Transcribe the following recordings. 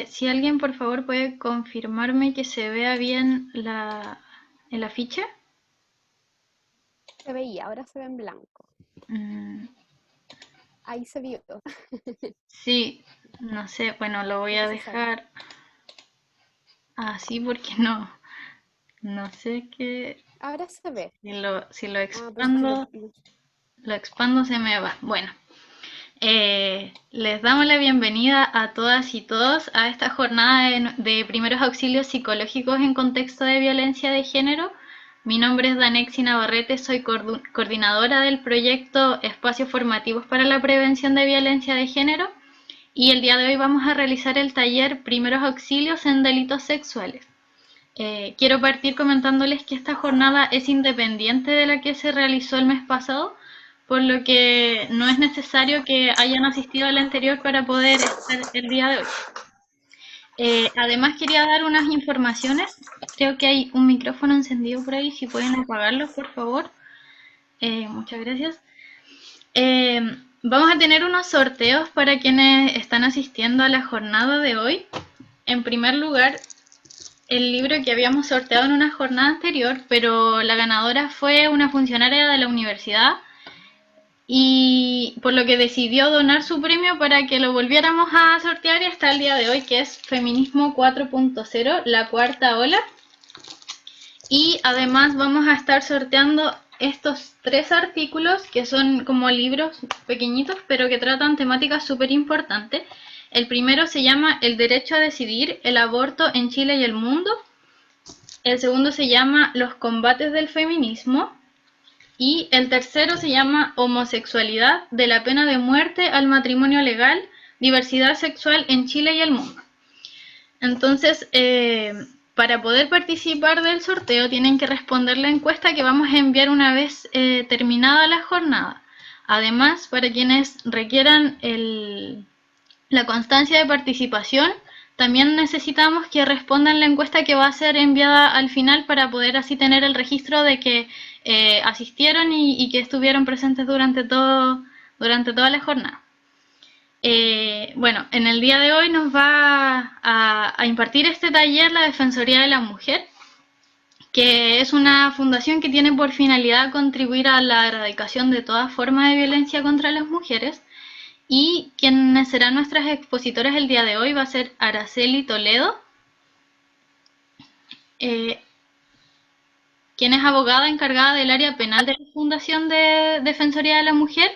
Si alguien por favor puede confirmarme que se vea bien el afiche. Se veía, ahora se ve en blanco. Mm, Ahí se vio. sí, no sé, bueno, lo voy a Entonces, dejar así porque no sé qué. ahora se ve. Si lo Ah, pero es que expando se me va. Bueno, les damos la bienvenida a todas y todos a esta jornada de primeros auxilios psicológicos en contexto de violencia de género. Mi nombre es Danexi Navarrete, soy coordinadora del proyecto Espacios Formativos para la Prevención de Violencia de Género y el día de hoy vamos a realizar el taller Primeros Auxilios en Delitos Sexuales. Quiero partir comentándoles que esta jornada es independiente de la que se realizó el mes pasado, por lo que no es necesario que hayan asistido a la anterior para poder estar el día de hoy. Además quería dar unas informaciones. Creo que hay un micrófono encendido por ahí, si pueden apagarlo, por favor. Muchas gracias. Vamos a tener unos sorteos para quienes están asistiendo a la jornada de hoy. En primer lugar, el libro que habíamos sorteado en una jornada anterior, pero la ganadora fue una funcionaria de la universidad y por lo que decidió donar su premio para que lo volviéramos a sortear y hasta el día de hoy, que es Feminismo 4.0, la cuarta ola. Y además vamos a estar sorteando estos 3 artículos que son como libros pequeñitos pero que tratan temáticas súper importantes. El primero se llama El derecho a decidir, el aborto en Chile y el mundo. El segundo se llama Los combates del feminismo. Y el tercero se llama Homosexualidad, de la pena de muerte al matrimonio legal, diversidad sexual en Chile y el mundo. Entonces, para poder participar del sorteo tienen que responder la encuesta que vamos a enviar una vez terminada la jornada. Además, para quienes requieran la constancia de participación, también necesitamos que respondan la encuesta que va a ser enviada al final para poder así tener el registro de que asistieron y que estuvieron presentes durante toda la jornada. Bueno, en el día de hoy nos va a impartir este taller la Defensoría de la Mujer, que es una fundación que tiene por finalidad contribuir a la erradicación de toda forma de violencia contra las mujeres. Y quienes serán nuestras expositoras el día de hoy va a ser Araceli Toledo, eh, quien es abogada encargada del área penal de la Fundación de Defensoría de la Mujer,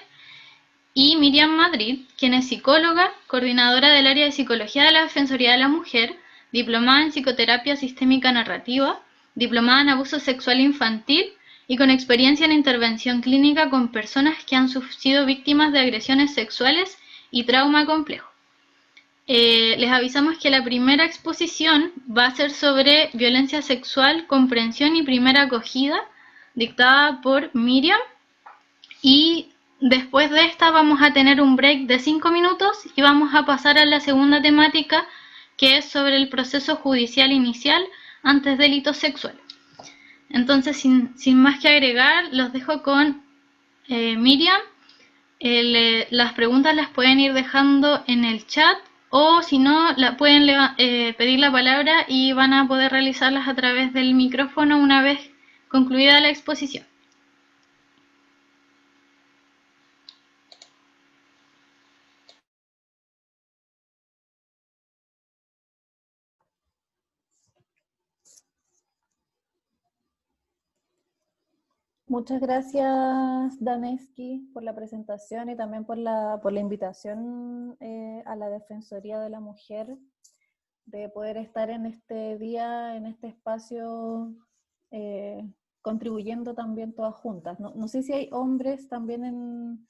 y Miriam Madrid, quien es psicóloga, coordinadora del área de psicología de la Defensoría de la Mujer, diplomada en psicoterapia sistémica narrativa, diplomada en abuso sexual infantil y con experiencia en intervención clínica con personas que han sido víctimas de agresiones sexuales y trauma complejo. Les avisamos que la primera exposición va a ser sobre violencia sexual, comprensión y primera acogida, dictada por Miriam. Y después de esta vamos a tener un break de 5 minutos y vamos a pasar a la segunda temática, que es sobre el proceso judicial inicial antes delitos sexuales. Entonces, sin más que agregar, los dejo con Miriam. Las preguntas las pueden ir dejando en el chat o si no, pueden pedir la palabra y van a poder realizarlas a través del micrófono una vez concluida la exposición. Muchas gracias, Daneski, por la presentación y también por la invitación a la Defensoría de la Mujer de poder estar en este día, en este espacio, contribuyendo también todas juntas. No sé si hay hombres también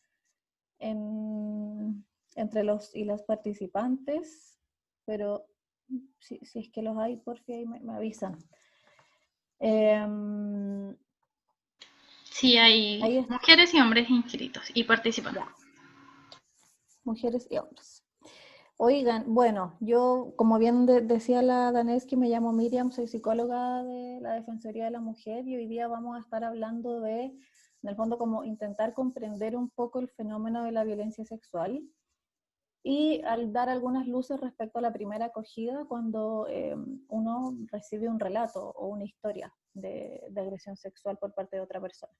entre los y las participantes, pero si es que los hay, por favor, me avisan. Sí, hay mujeres y hombres inscritos y participantes. Ya. Mujeres y hombres. Oigan, bueno, yo, como bien decía la Daneski, me llamo Miriam, soy psicóloga de la Defensoría de la Mujer y hoy día vamos a estar hablando en el fondo, como intentar comprender un poco el fenómeno de la violencia sexual. y al dar algunas luces respecto a la primera acogida cuando uno recibe un relato o una historia de agresión sexual por parte de otra persona.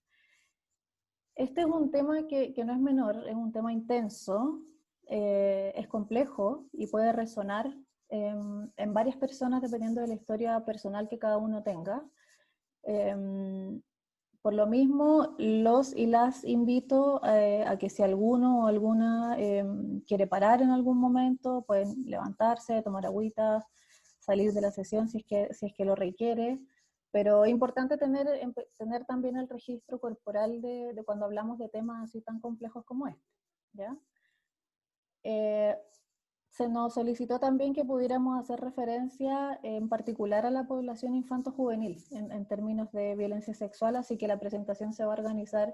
Este es un tema que no es menor, es un tema intenso, es complejo y puede resonar en varias personas dependiendo de la historia personal que cada uno tenga. Por lo mismo, los y las invito a que si alguno o alguna quiere parar en algún momento, pueden levantarse, tomar agüita, salir de la sesión si es que lo requiere, pero es importante tener también el registro corporal de cuando hablamos de temas así tan complejos como este, ¿ya? Se nos solicitó también que pudiéramos hacer referencia en particular a la población infanto-juvenil en términos de violencia sexual, así que la presentación se va a organizar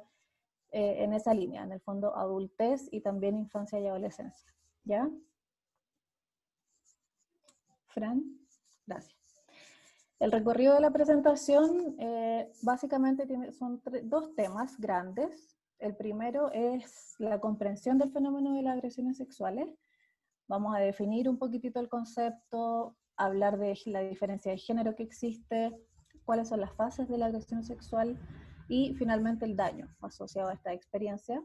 en esa línea, en el fondo adultez y también infancia y adolescencia. ¿Ya? Fran, gracias. El recorrido de la presentación básicamente son dos temas grandes. El primero es la comprensión del fenómeno de las agresiones sexuales. Vamos a definir un poquitito el concepto, hablar de la diferencia de género que existe, cuáles son las fases de la agresión sexual y finalmente el daño asociado a esta experiencia.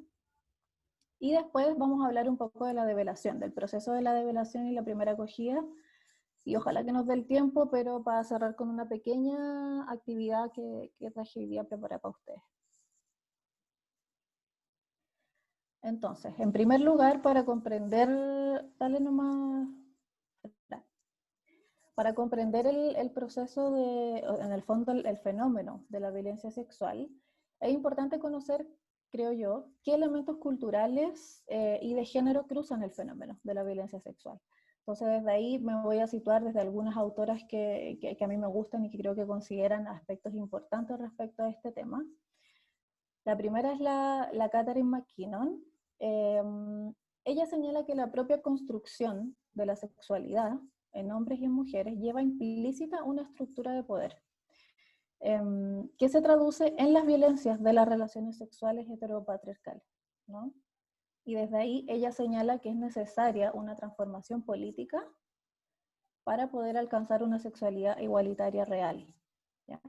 Y después vamos a hablar un poco de la develación, del proceso de la develación y la primera acogida. Y ojalá que nos dé el tiempo, pero para cerrar con una pequeña actividad que traje hoy día preparada para ustedes. Entonces, en primer lugar, para comprender, dale nomás, para comprender el proceso en el fondo, el fenómeno de la violencia sexual, es importante conocer, creo yo, qué elementos culturales y de género cruzan el fenómeno de la violencia sexual. Entonces, desde ahí me voy a situar desde algunas autoras que a mí me gustan y que creo que consideran aspectos importantes respecto a este tema. La primera es la Catherine McKinnon. Ella señala que la propia construcción de la sexualidad en hombres y en mujeres lleva implícita una estructura de poder, que se traduce en las violencias de las relaciones sexuales heteropatriarcales, ¿no? Y desde ahí ella señala que es necesaria una transformación política para poder alcanzar una sexualidad igualitaria real, ¿ya?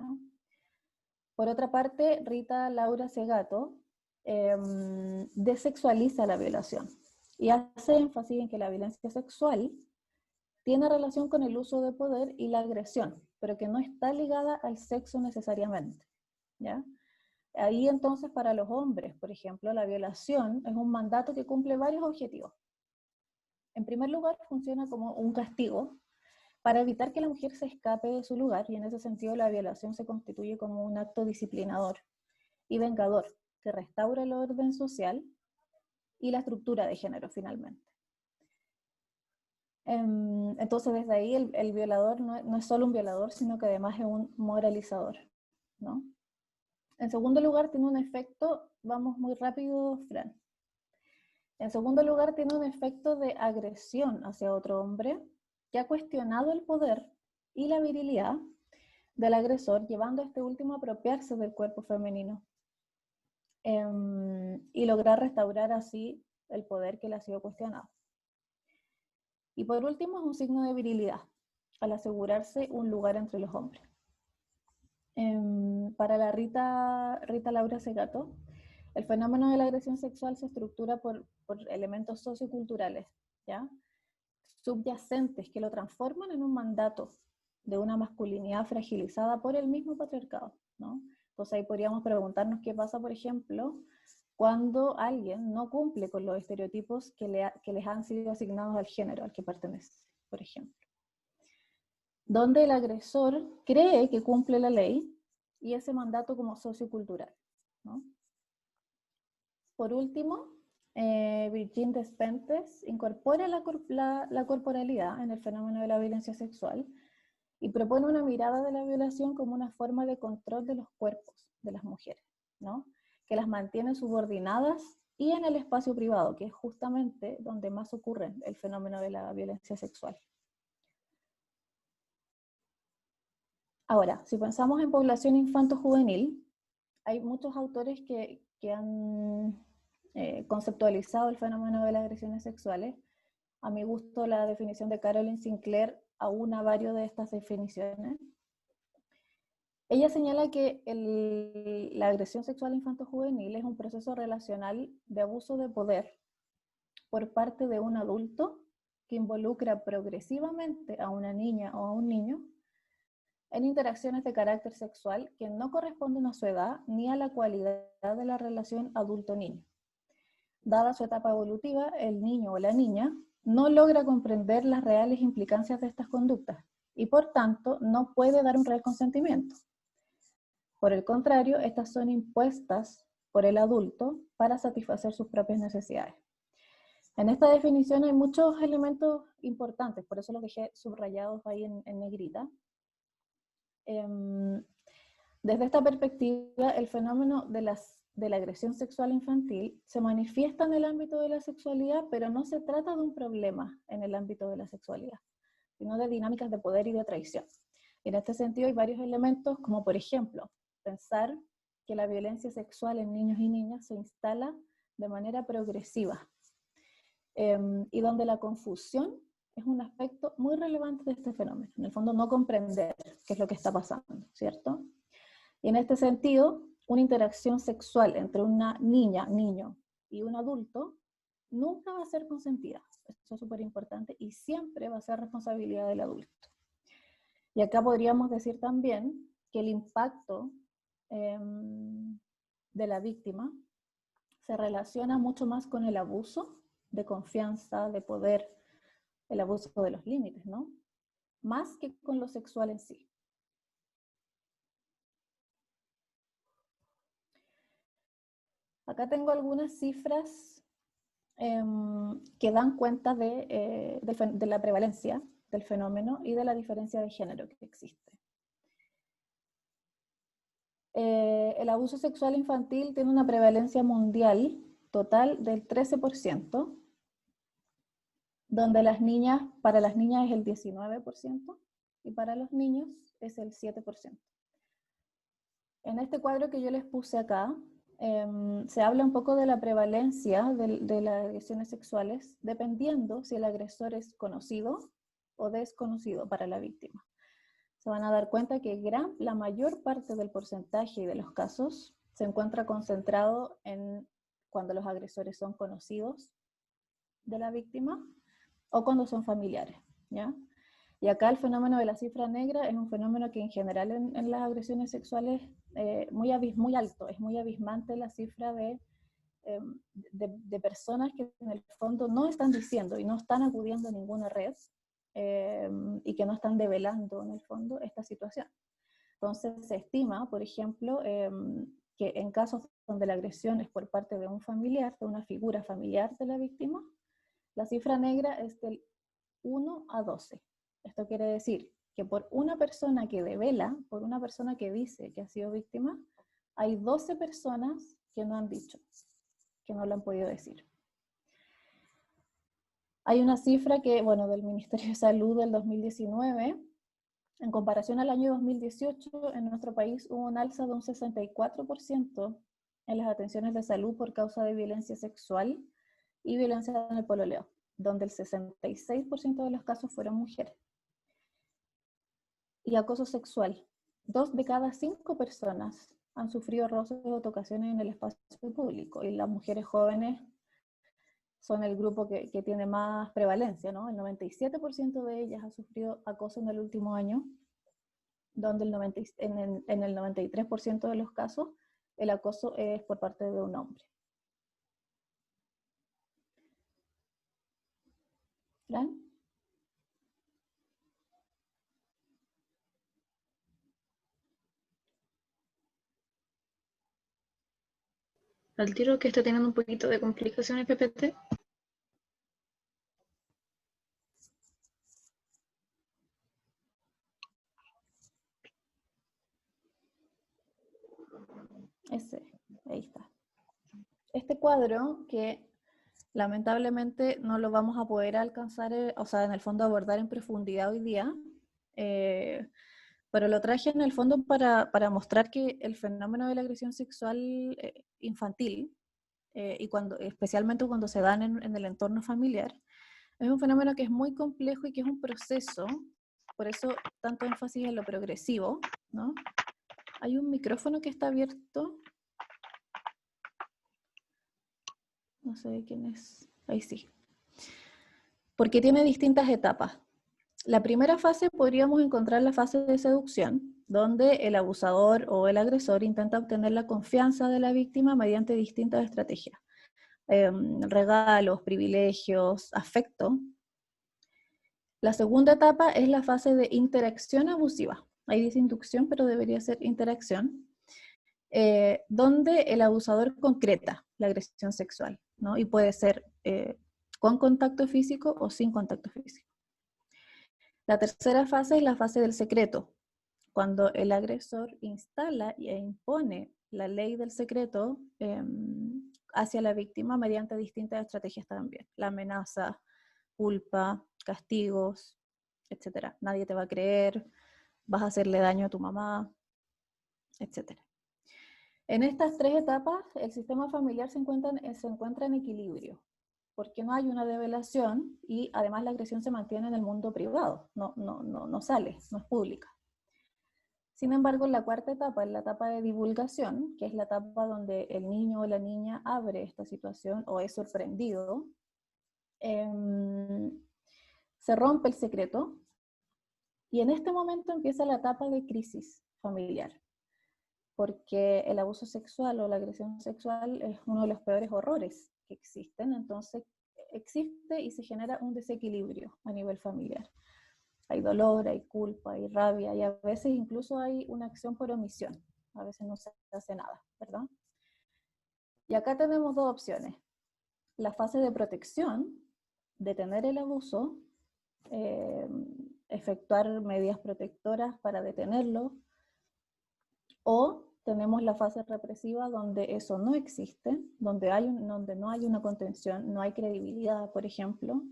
Por otra parte, Rita Laura Segato desexualiza la violación y hace énfasis en que la violencia sexual tiene relación con el uso de poder y la agresión, pero que no está ligada al sexo necesariamente, ¿ya? Ahí entonces para los hombres, por ejemplo, la violación es un mandato que cumple varios objetivos. En primer lugar, funciona como un castigo para evitar que la mujer se escape de su lugar, y en ese sentido la violación se constituye como un acto disciplinador y vengador que restaura el orden social y la estructura de género finalmente. Entonces desde ahí el violador no es solo un violador, sino que además es un moralizador, ¿no? En segundo lugar tiene un efecto, vamos muy rápido, Fran. En segundo lugar tiene un efecto de agresión hacia otro hombre que ha cuestionado el poder y la virilidad del agresor, llevando a este último a apropiarse del cuerpo femenino y lograr restaurar así el poder que le ha sido cuestionado. Y por último es un signo de virilidad, al asegurarse un lugar entre los hombres. Para la Rita Laura Segato, el fenómeno de la agresión sexual se estructura por elementos socioculturales, ¿ya? Subyacentes que lo transforman en un mandato de una masculinidad fragilizada por el mismo patriarcado, ¿no? Entonces ahí podríamos preguntarnos qué pasa, por ejemplo, cuando alguien no cumple con los estereotipos que les han sido asignados al género al que pertenece, por ejemplo. Donde el agresor cree que cumple la ley y ese mandato como sociocultural, ¿no? Por último, Virginie Despentes incorpora la corporalidad en el fenómeno de la violencia sexual y propone una mirada de la violación como una forma de control de los cuerpos de las mujeres, ¿no? Que las mantiene subordinadas y en el espacio privado, que es justamente donde más ocurre el fenómeno de la violencia sexual. Ahora, si pensamos en población infanto-juvenil, hay muchos autores que han conceptualizado el fenómeno de las agresiones sexuales A mi gusto, la definición de Caroline Sinclair aúna varias de estas definiciones. Ella señala que la agresión sexual infanto-juvenil es un proceso relacional de abuso de poder por parte de un adulto que involucra progresivamente a una niña o a un niño en interacciones de carácter sexual que no corresponden a su edad ni a la cualidad de la relación adulto-niño. Dada su etapa evolutiva, el niño o la niña no logra comprender las reales implicancias de estas conductas y por tanto no puede dar un real consentimiento. Por el contrario, estas son impuestas por el adulto para satisfacer sus propias necesidades. En esta definición hay muchos elementos importantes, por eso los dejé subrayados ahí en negrita. Desde esta perspectiva, el fenómeno de la agresión sexual infantil se manifiesta en el ámbito de la sexualidad, pero no se trata de un problema en el ámbito de la sexualidad, sino de dinámicas de poder y de traición. Y en este sentido hay varios elementos, como por ejemplo, pensar que la violencia sexual en niños y niñas se instala de manera progresiva, y donde la confusión es un aspecto muy relevante de este fenómeno. En el fondo, no comprender qué es lo que está pasando, ¿cierto? Y en este sentido, una interacción sexual entre una niña, niño y un adulto nunca va a ser consentida. Esto es súper importante y siempre va a ser responsabilidad del adulto. Y acá podríamos decir también que el impacto de la víctima se relaciona mucho más con el abuso de confianza, de poder, el abuso de los límites, ¿no? Más que con lo sexual en sí. Acá tengo algunas cifras que dan cuenta de la prevalencia del fenómeno y de la diferencia de género que existe. El abuso sexual infantil tiene una prevalencia mundial total del 13%, donde para las niñas es el 19% y para los niños es el 7%. En este cuadro que yo les puse acá, se habla un poco de la prevalencia de las agresiones sexuales, dependiendo si el agresor es conocido o desconocido para la víctima. Se van a dar cuenta que la mayor parte del porcentaje de los casos se encuentra concentrado en cuando los agresores son conocidos de la víctima o cuando son familiares, ¿ya? Y acá el fenómeno de la cifra negra es un fenómeno que en general en las agresiones sexuales muy alto, es muy abismante la cifra de personas que en el fondo no están diciendo y no están acudiendo a ninguna red y que no están develando en el fondo esta situación. Entonces se estima, por ejemplo, que en casos donde la agresión es por parte de un familiar, de una figura familiar de la víctima, la cifra negra es del 1 a 12. Esto quiere decir que por una persona que devela, por una persona que dice que ha sido víctima, hay 12 personas que no han dicho, que no lo han podido decir. Hay una cifra que, bueno, del Ministerio de Salud del 2019, en comparación al año 2018, en nuestro país hubo un alza de un 64% en las atenciones de salud por causa de violencia sexual y violencia en el pololeo, donde el 66% de los casos fueron mujeres. Y acoso sexual. 2 de cada 5 personas han sufrido roces o tocaciones en el espacio público, y las mujeres jóvenes son el grupo que tiene más prevalencia, ¿no? El 97% de ellas ha sufrido acoso en el último año, donde en el 93% de los casos el acoso es por parte de un hombre. ¿Fran? Al tiro que está teniendo un poquito de complicaciones PPT. Ahí está. Este cuadro, que lamentablemente no lo vamos a poder alcanzar, o sea, en el fondo abordar en profundidad hoy día, pero lo traje en el fondo para mostrar que el fenómeno de la agresión sexual infantil, y especialmente cuando se dan en el entorno familiar, Es un fenómeno que es muy complejo y que es un proceso, por eso tanto énfasis en lo progresivo, ¿no? Hay un micrófono que está abierto. No sé de quién es. Ahí sí. Porque tiene distintas etapas. La primera fase podríamos encontrar la fase de seducción, donde el abusador o el agresor intenta obtener la confianza de la víctima mediante distintas estrategias. Regalos, privilegios, afecto. La segunda etapa es la fase de interacción abusiva. Ahí dice inducción, pero debería ser interacción, donde el abusador concreta la agresión sexual, ¿no? Y puede ser con contacto físico o sin contacto físico. La tercera fase es la fase del secreto, cuando el agresor instala e impone la ley del secreto hacia la víctima mediante distintas estrategias también. La amenaza, culpa, castigos, etc. Nadie te va a creer, vas a hacerle daño a tu mamá, etc. En estas tres etapas, el sistema familiar se encuentra en equilibrio, porque no hay una develación y además la agresión se mantiene en el mundo privado, no sale, no es pública. Sin embargo, la cuarta etapa es la etapa de divulgación, que es la etapa donde el niño o la niña abre esta situación o es sorprendido. Se rompe el secreto y en este momento empieza la etapa de crisis familiar, porque el abuso sexual o la agresión sexual es uno de los peores horrores que existen, entonces existe y se genera un desequilibrio a nivel familiar. Hay dolor, hay culpa, hay rabia y a veces incluso hay una acción por omisión. A veces no se hace nada, ¿verdad? Y acá tenemos dos opciones. La fase de protección, detener el abuso, efectuar medidas protectoras para detenerlo, o tenemos la fase represiva donde eso no existe, donde no hay una contención, no hay credibilidad, por ejemplo.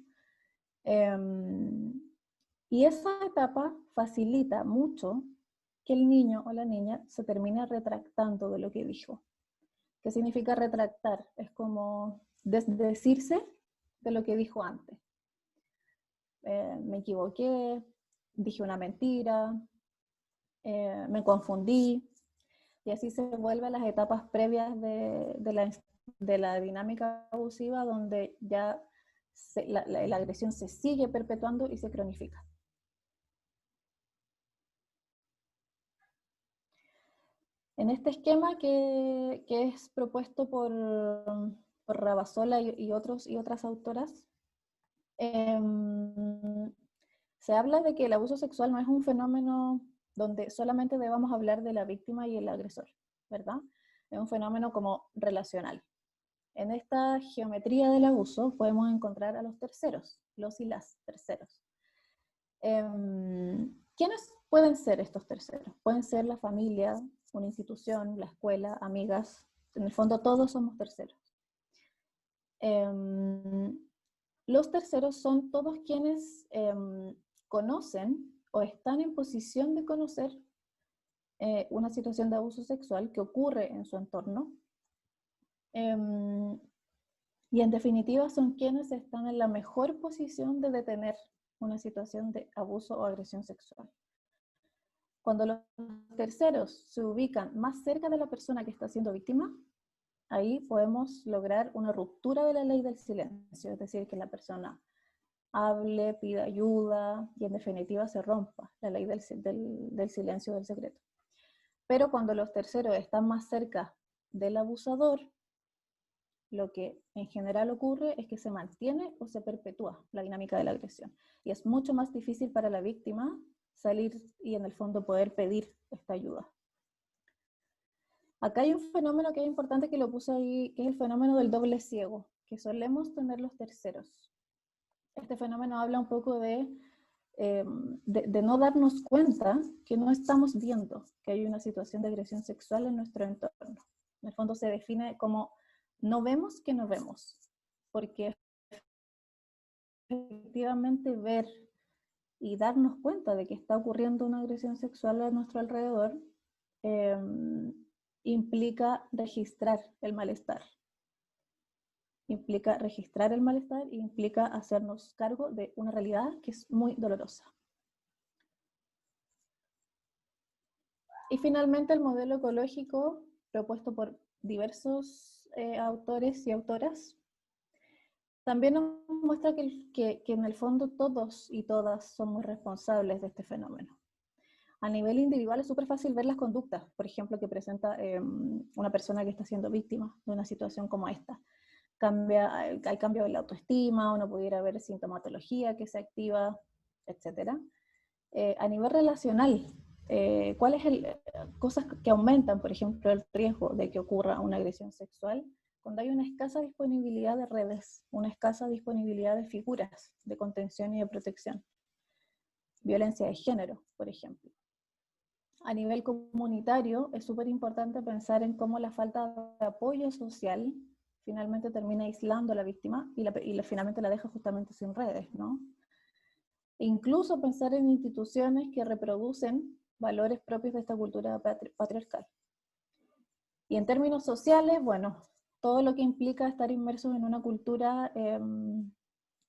Y esa etapa facilita mucho que el niño o la niña se termine retractando de lo que dijo. ¿Qué significa retractar? Es como desdecirse de lo que dijo antes. Me equivoqué, dije una mentira, me confundí, y así se vuelve a las etapas previas de la dinámica abusiva, donde ya la agresión se sigue perpetuando y se cronifica. En este esquema que es propuesto por Rabassola y otras autoras, se habla de que el abuso sexual no es un fenómeno donde solamente debamos hablar de la víctima y el agresor, ¿verdad? Es un fenómeno como relacional. En esta geometría del abuso podemos encontrar a los terceros, los y las terceros. ¿Quiénes pueden ser estos terceros? Pueden ser la familia, una institución, la escuela, amigas. En el fondo todos somos terceros. Los terceros son todos quienes conocen o están en posición de conocer una situación de abuso sexual que ocurre en su entorno. Y en definitiva son quienes están en la mejor posición de detener una situación de abuso o agresión sexual. Cuando los terceros se ubican más cerca de la persona que está siendo víctima, ahí podemos lograr una ruptura de la ley del silencio, es decir, que la persona hable, pida ayuda y en definitiva se rompa la ley del silencio del secreto. Pero cuando los terceros están más cerca del abusador, lo que en general ocurre es que se mantiene o se perpetúa la dinámica de la agresión. Y es mucho más difícil para la víctima salir y en el fondo poder pedir esta ayuda. Acá hay un fenómeno que es importante que lo puse ahí, que es el fenómeno del doble ciego, que solemos tener los terceros. Este fenómeno habla un poco de no darnos cuenta que no estamos viendo que hay una situación de agresión sexual en nuestro entorno. En el fondo se define como no vemos que no vemos, porque efectivamente ver y darnos cuenta de que está ocurriendo una agresión sexual a nuestro alrededor implica registrar el malestar, implica registrar el malestar e implica hacernos cargo de una realidad que es muy dolorosa. Y finalmente el modelo ecológico propuesto por diversos autores y autoras también nos muestra que en el fondo todos y todas somos responsables de este fenómeno. A nivel individual es súper fácil ver las conductas, por ejemplo, que presenta una persona que está siendo víctima de una situación como esta. Hay cambio en la autoestima, uno pudiera ver sintomatología que se activa, etc. A nivel relacional, ¿cuáles cosas que aumentan, por ejemplo, el riesgo de que ocurra una agresión sexual? Cuando hay una escasa disponibilidad de redes, una escasa disponibilidad de figuras de contención y de protección. Violencia de género, por ejemplo. A nivel comunitario, es súper importante pensar en cómo la falta de apoyo social finalmente termina aislando a la víctima y finalmente la deja justamente sin redes, ¿no? E incluso pensar en instituciones que reproducen valores propios de esta cultura patriarcal. Y en términos sociales, bueno, todo lo que implica estar inmersos en una cultura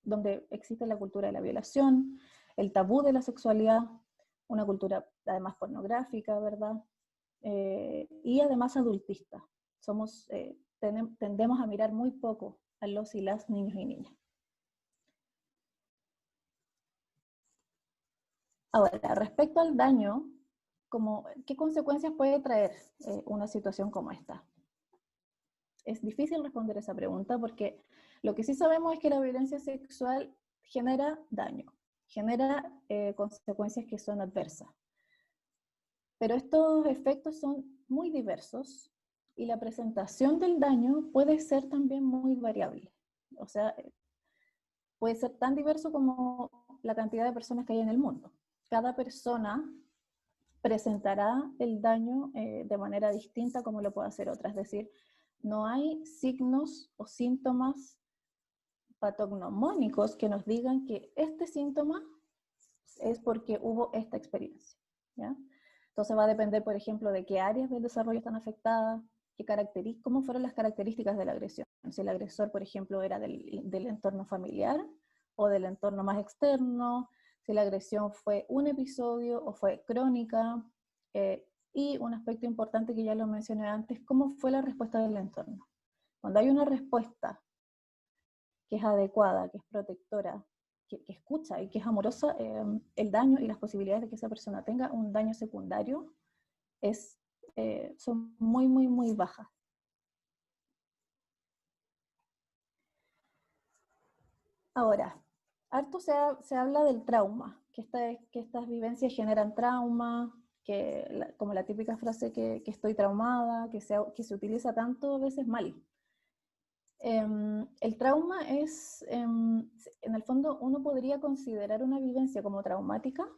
donde existe la cultura de la violación, el tabú de la sexualidad, una cultura además pornográfica, ¿verdad? Y además adultista. Tendemos a mirar muy poco a los y las niños y niñas. Ahora, respecto al daño, ¿qué consecuencias puede traer una situación como esta? Es difícil responder esa pregunta porque lo que sí sabemos es que la violencia sexual genera daño, genera consecuencias que son adversas. Pero estos efectos son muy diversos y la presentación del daño puede ser también muy variable. O sea, puede ser tan diverso como la cantidad de personas que hay en el mundo. Cada persona presentará el daño de manera distinta como lo puede hacer otra. Es decir, no hay signos o síntomas patognomónicos que nos digan que este síntoma es porque hubo esta experiencia, ¿ya? Entonces va a depender, por ejemplo, de qué áreas del desarrollo están afectadas, cómo fueron las características de la agresión. Si el agresor, por ejemplo, era del entorno familiar o del entorno más externo, si la agresión fue un episodio o fue crónica, y un aspecto importante que ya lo mencioné antes, cómo fue la respuesta del entorno. Cuando hay una respuesta que es adecuada, que es protectora, que escucha y que es amorosa, el daño y las posibilidades de que esa persona tenga un daño secundario son muy, muy, muy bajas. Ahora, harto se habla del trauma, que estas vivencias generan trauma, como la típica frase que estoy traumada, que se utiliza tanto a veces mal. El trauma es, en el fondo, uno podría considerar una vivencia como traumática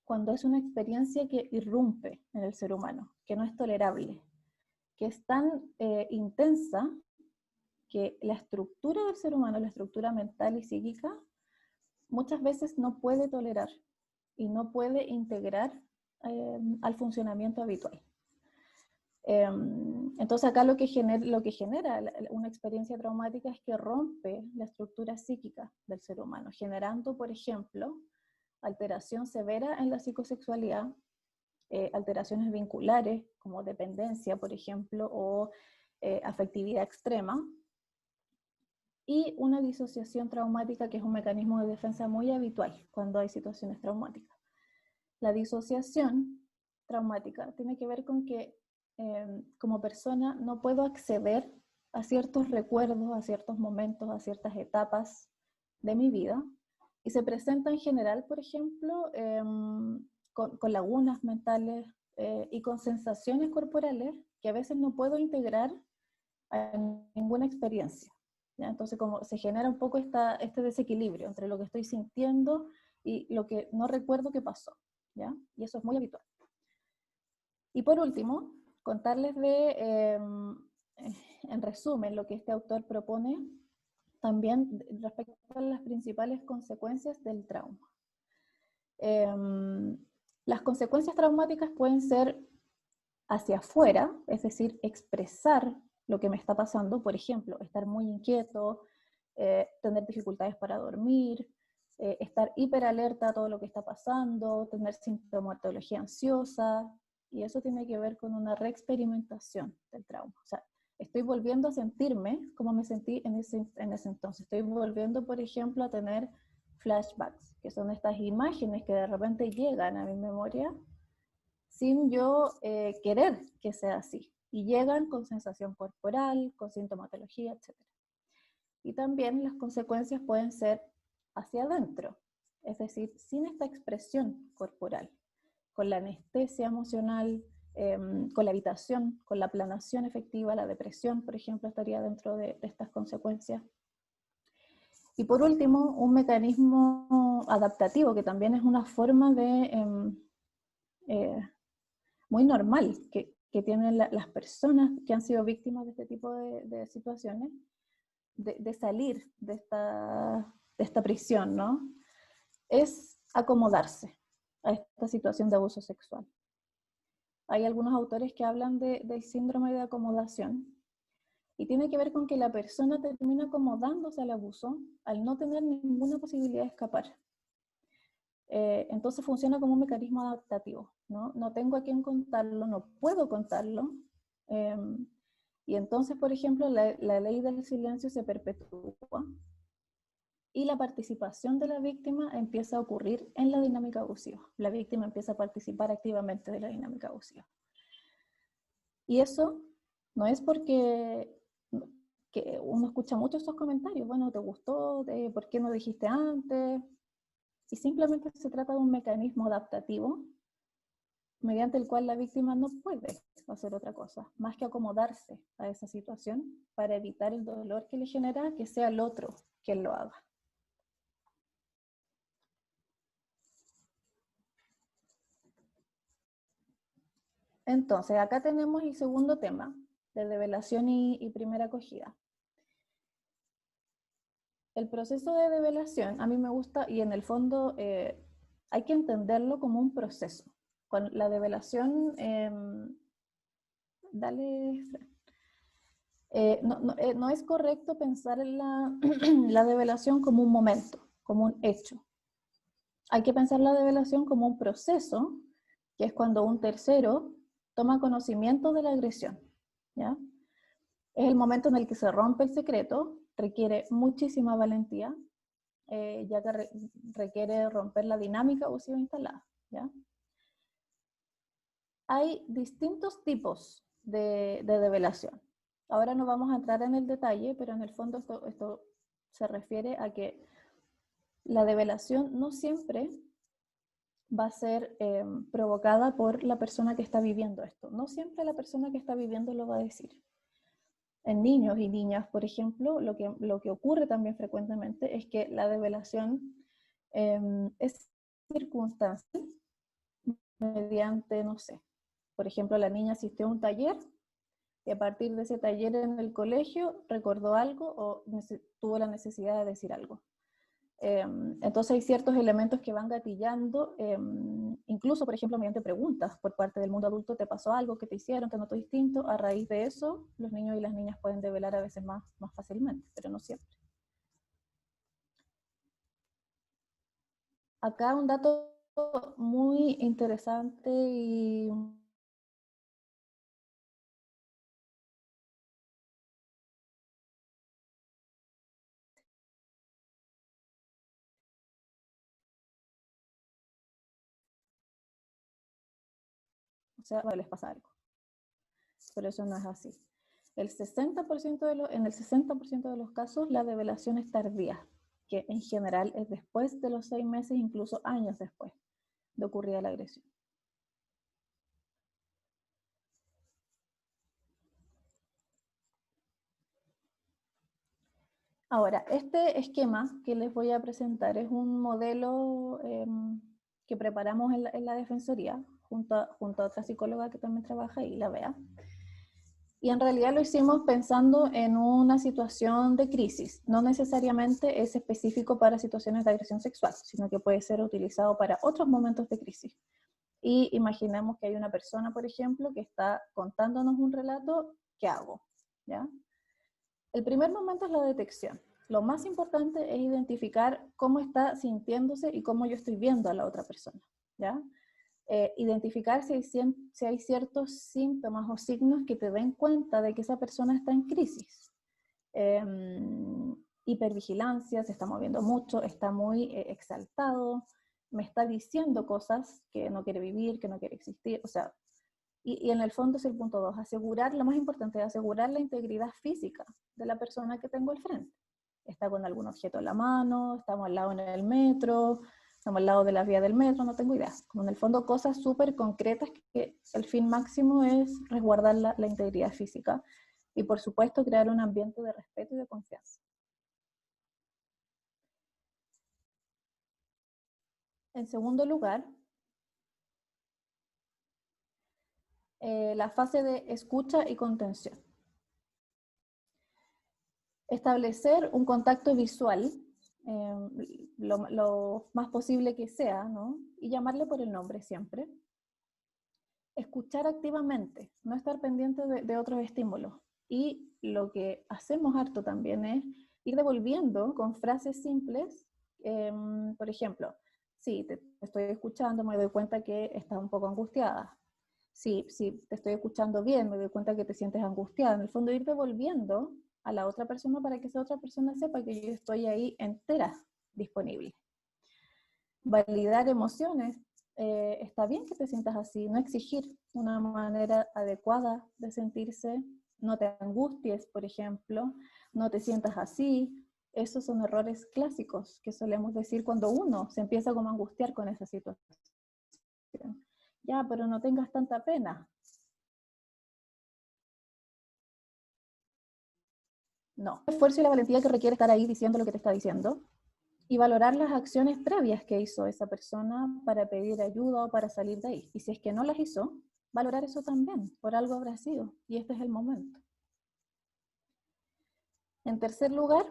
cuando es una experiencia que irrumpe en el ser humano, que no es tolerable, que es tan intensa que la estructura del ser humano, la estructura mental y psíquica, muchas veces no puede tolerar y no puede integrar al funcionamiento habitual. Entonces acá lo que genera una experiencia traumática es que rompe la estructura psíquica del ser humano, generando, por ejemplo, alteración severa en la psicosexualidad, alteraciones vinculares como dependencia, por ejemplo, o afectividad extrema, y una disociación traumática, que es un mecanismo de defensa muy habitual cuando hay situaciones traumáticas. La disociación traumática tiene que ver con que como persona no puedo acceder a ciertos recuerdos, a ciertos momentos, a ciertas etapas de mi vida, y se presenta en general, por ejemplo, con lagunas mentales y con sensaciones corporales que a veces no puedo integrar a ninguna experiencia, ¿ya? Entonces como se genera un poco este desequilibrio entre lo que estoy sintiendo y lo que no recuerdo que pasó, ¿ya? Y eso es muy habitual. Y por último, contarles en resumen, lo que este autor propone también respecto a las principales consecuencias del trauma. Las consecuencias traumáticas pueden ser hacia afuera, es decir, expresar lo que me está pasando, por ejemplo, estar muy inquieto, tener dificultades para dormir, estar hiperalerta a todo lo que está pasando, tener sintomatología ansiosa, y eso tiene que ver con una reexperimentación del trauma. O sea, estoy volviendo a sentirme como me sentí en ese entonces. Estoy volviendo, por ejemplo, a tener flashbacks, que son estas imágenes que de repente llegan a mi memoria sin yo querer que sea así. Y llegan con sensación corporal, con sintomatología, etc. Y también las consecuencias pueden ser hacia adentro, es decir, sin esta expresión corporal, con la anestesia emocional, con la evitación, con la planación efectiva, la depresión, por ejemplo, estaría dentro de estas consecuencias. Y por último, un mecanismo adaptativo, que también es una forma de muy normal que tienen las personas que han sido víctimas de este tipo de situaciones, de salir de esta prisión, ¿no? Es acomodarse a esta situación de abuso sexual. Hay algunos autores que hablan del síndrome de acomodación, y tiene que ver con que la persona termina acomodándose al abuso al no tener ninguna posibilidad de escapar. Entonces funciona como un mecanismo adaptativo, ¿no? No tengo a quién contarlo, no puedo contarlo, y entonces, por ejemplo, la ley del silencio se perpetúa y la participación de la víctima empieza a ocurrir en la dinámica abusiva. La víctima empieza a participar activamente de la dinámica abusiva. Y eso no es porque que uno escucha mucho estos comentarios, bueno, ¿te gustó? ¿Por qué no dijiste antes? Y simplemente se trata de un mecanismo adaptativo mediante el cual la víctima no puede hacer otra cosa, más que acomodarse a esa situación para evitar el dolor que le genera que sea el otro quien lo haga. Entonces, acá tenemos el segundo tema, de develación y primera acogida. El proceso de develación, a mí me gusta, y en el fondo hay que entenderlo como un proceso. Con la develación, no es correcto pensar en la develación como un momento, como un hecho. Hay que pensar la develación como un proceso, que es cuando un tercero toma conocimiento de la agresión, ¿ya? Es el momento en el que se rompe el secreto, requiere muchísima valentía, ya que requiere romper la dinámica abusiva instalada, ¿ya? Hay distintos tipos de develación. Ahora no vamos a entrar en el detalle, pero en el fondo esto se refiere a que la develación no siempre va a ser provocada por la persona que está viviendo esto. No siempre la persona que está viviendo lo va a decir. En niños y niñas, por ejemplo, lo que ocurre también frecuentemente es que la develación es circunstancial mediante, no sé, por ejemplo, la niña asistió a un taller y a partir de ese taller en el colegio recordó algo o tuvo la necesidad de decir algo. Entonces hay ciertos elementos que van gatillando, incluso, por ejemplo, mediante preguntas por parte del mundo adulto, ¿te pasó algo? ¿Qué te hicieron? ¿Te notó distinto? A raíz de eso, los niños y las niñas pueden develar a veces más fácilmente, pero no siempre. Acá un dato muy interesante y o sea, les pasa algo. Pero eso no es así. En el 60% de los casos la develación es tardía, que en general es después de los 6 meses, incluso años después de ocurrida la agresión. Ahora, este esquema que les voy a presentar es un modelo que preparamos en la Defensoría, junto a otra psicóloga que también trabaja ahí, la Bea. Y en realidad lo hicimos pensando en una situación de crisis. No necesariamente es específico para situaciones de agresión sexual, sino que puede ser utilizado para otros momentos de crisis. Y imaginemos que hay una persona, por ejemplo, que está contándonos un relato, ¿qué hago? ¿ya? El primer momento es la detección. Lo más importante es identificar cómo está sintiéndose y cómo yo estoy viendo a la otra persona, ¿ya? Identificar si hay ciertos síntomas o signos que te den cuenta de que esa persona está en crisis. Hipervigilancia, se está moviendo mucho, está muy exaltado, me está diciendo cosas que no quiere vivir, que no quiere existir, o sea, y en el fondo es el punto 2, asegurar, lo más importante es asegurar la integridad física de la persona que tengo al frente. Está con algún objeto en la mano, estamos al lado en el metro, estamos al lado de la vía del metro, no tengo idea. Como en el fondo cosas súper concretas que el fin máximo es resguardar la integridad física y por supuesto crear un ambiente de respeto y de confianza. En segundo lugar, la fase de escucha y contención. Establecer un contacto visual, lo más posible que sea, ¿no? Y llamarle por el nombre siempre. Escuchar activamente, no estar pendiente de otros estímulos. Y lo que hacemos harto también es ir devolviendo con frases simples, por ejemplo, sí, te estoy escuchando, me doy cuenta que estás un poco angustiada. Sí, te estoy escuchando bien, me doy cuenta que te sientes angustiada. En el fondo ir devolviendo a la otra persona para que esa otra persona sepa que yo estoy ahí entera, disponible. Validar emociones. Está bien que te sientas así, no exigir una manera adecuada de sentirse, no te angusties, por ejemplo, no te sientas así. Esos son errores clásicos que solemos decir cuando uno se empieza como a angustiar con esa situación. Ya, pero no tengas tanta pena. No. El esfuerzo y la valentía que requiere estar ahí diciendo lo que te está diciendo y valorar las acciones previas que hizo esa persona para pedir ayuda o para salir de ahí. Y si es que no las hizo, valorar eso también, por algo habrá sido, y este es el momento. En tercer lugar,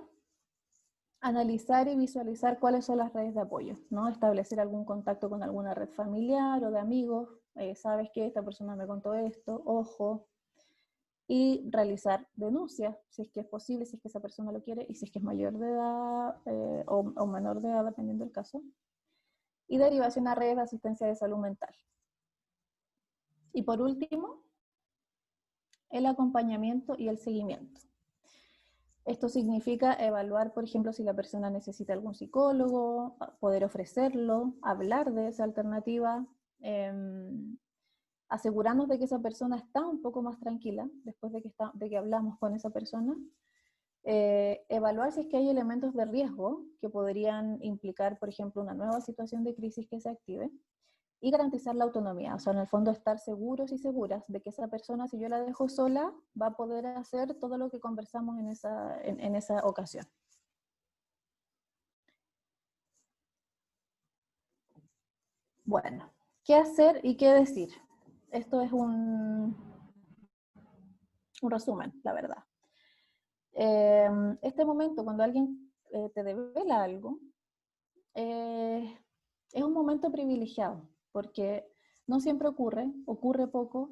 analizar y visualizar cuáles son las redes de apoyo, ¿no? Establecer algún contacto con alguna red familiar o de amigos, sabes que esta persona me contó esto, ojo, y realizar denuncias, si es que es posible, si es que esa persona lo quiere, y si es que es mayor de edad o menor de edad, dependiendo del caso, y derivación a redes de asistencia de salud mental. Y por último, el acompañamiento y el seguimiento. Esto significa evaluar, por ejemplo, si la persona necesita algún psicólogo, poder ofrecerlo, hablar de esa alternativa, asegurarnos de que esa persona está un poco más tranquila después de que hablamos con esa persona, evaluar si es que hay elementos de riesgo que podrían implicar, por ejemplo, una nueva situación de crisis que se active, y garantizar la autonomía, o sea, en el fondo estar seguros y seguras de que esa persona, si yo la dejo sola, va a poder hacer todo lo que conversamos en esa ocasión. Bueno, ¿qué hacer y qué decir? Esto es un resumen, la verdad. Este momento, cuando alguien te devela algo, es un momento privilegiado, porque no siempre ocurre poco,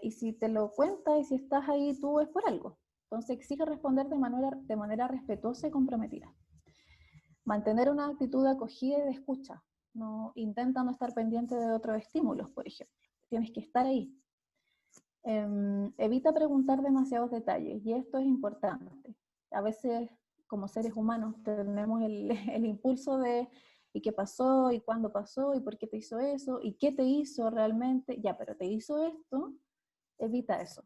y si te lo cuenta y si estás ahí tú es por algo. Entonces exige responder de manera respetuosa y comprometida. Mantener una actitud de acogida y de escucha. Intenta no estar pendiente de otros estímulos, por ejemplo. Tienes que estar ahí. Evita preguntar demasiados detalles, y esto es importante. A veces, como seres humanos, tenemos el impulso de ¿y qué pasó? ¿Y cuándo pasó? ¿Y por qué te hizo eso? ¿Y qué te hizo realmente? Ya, pero te hizo esto. Evita eso.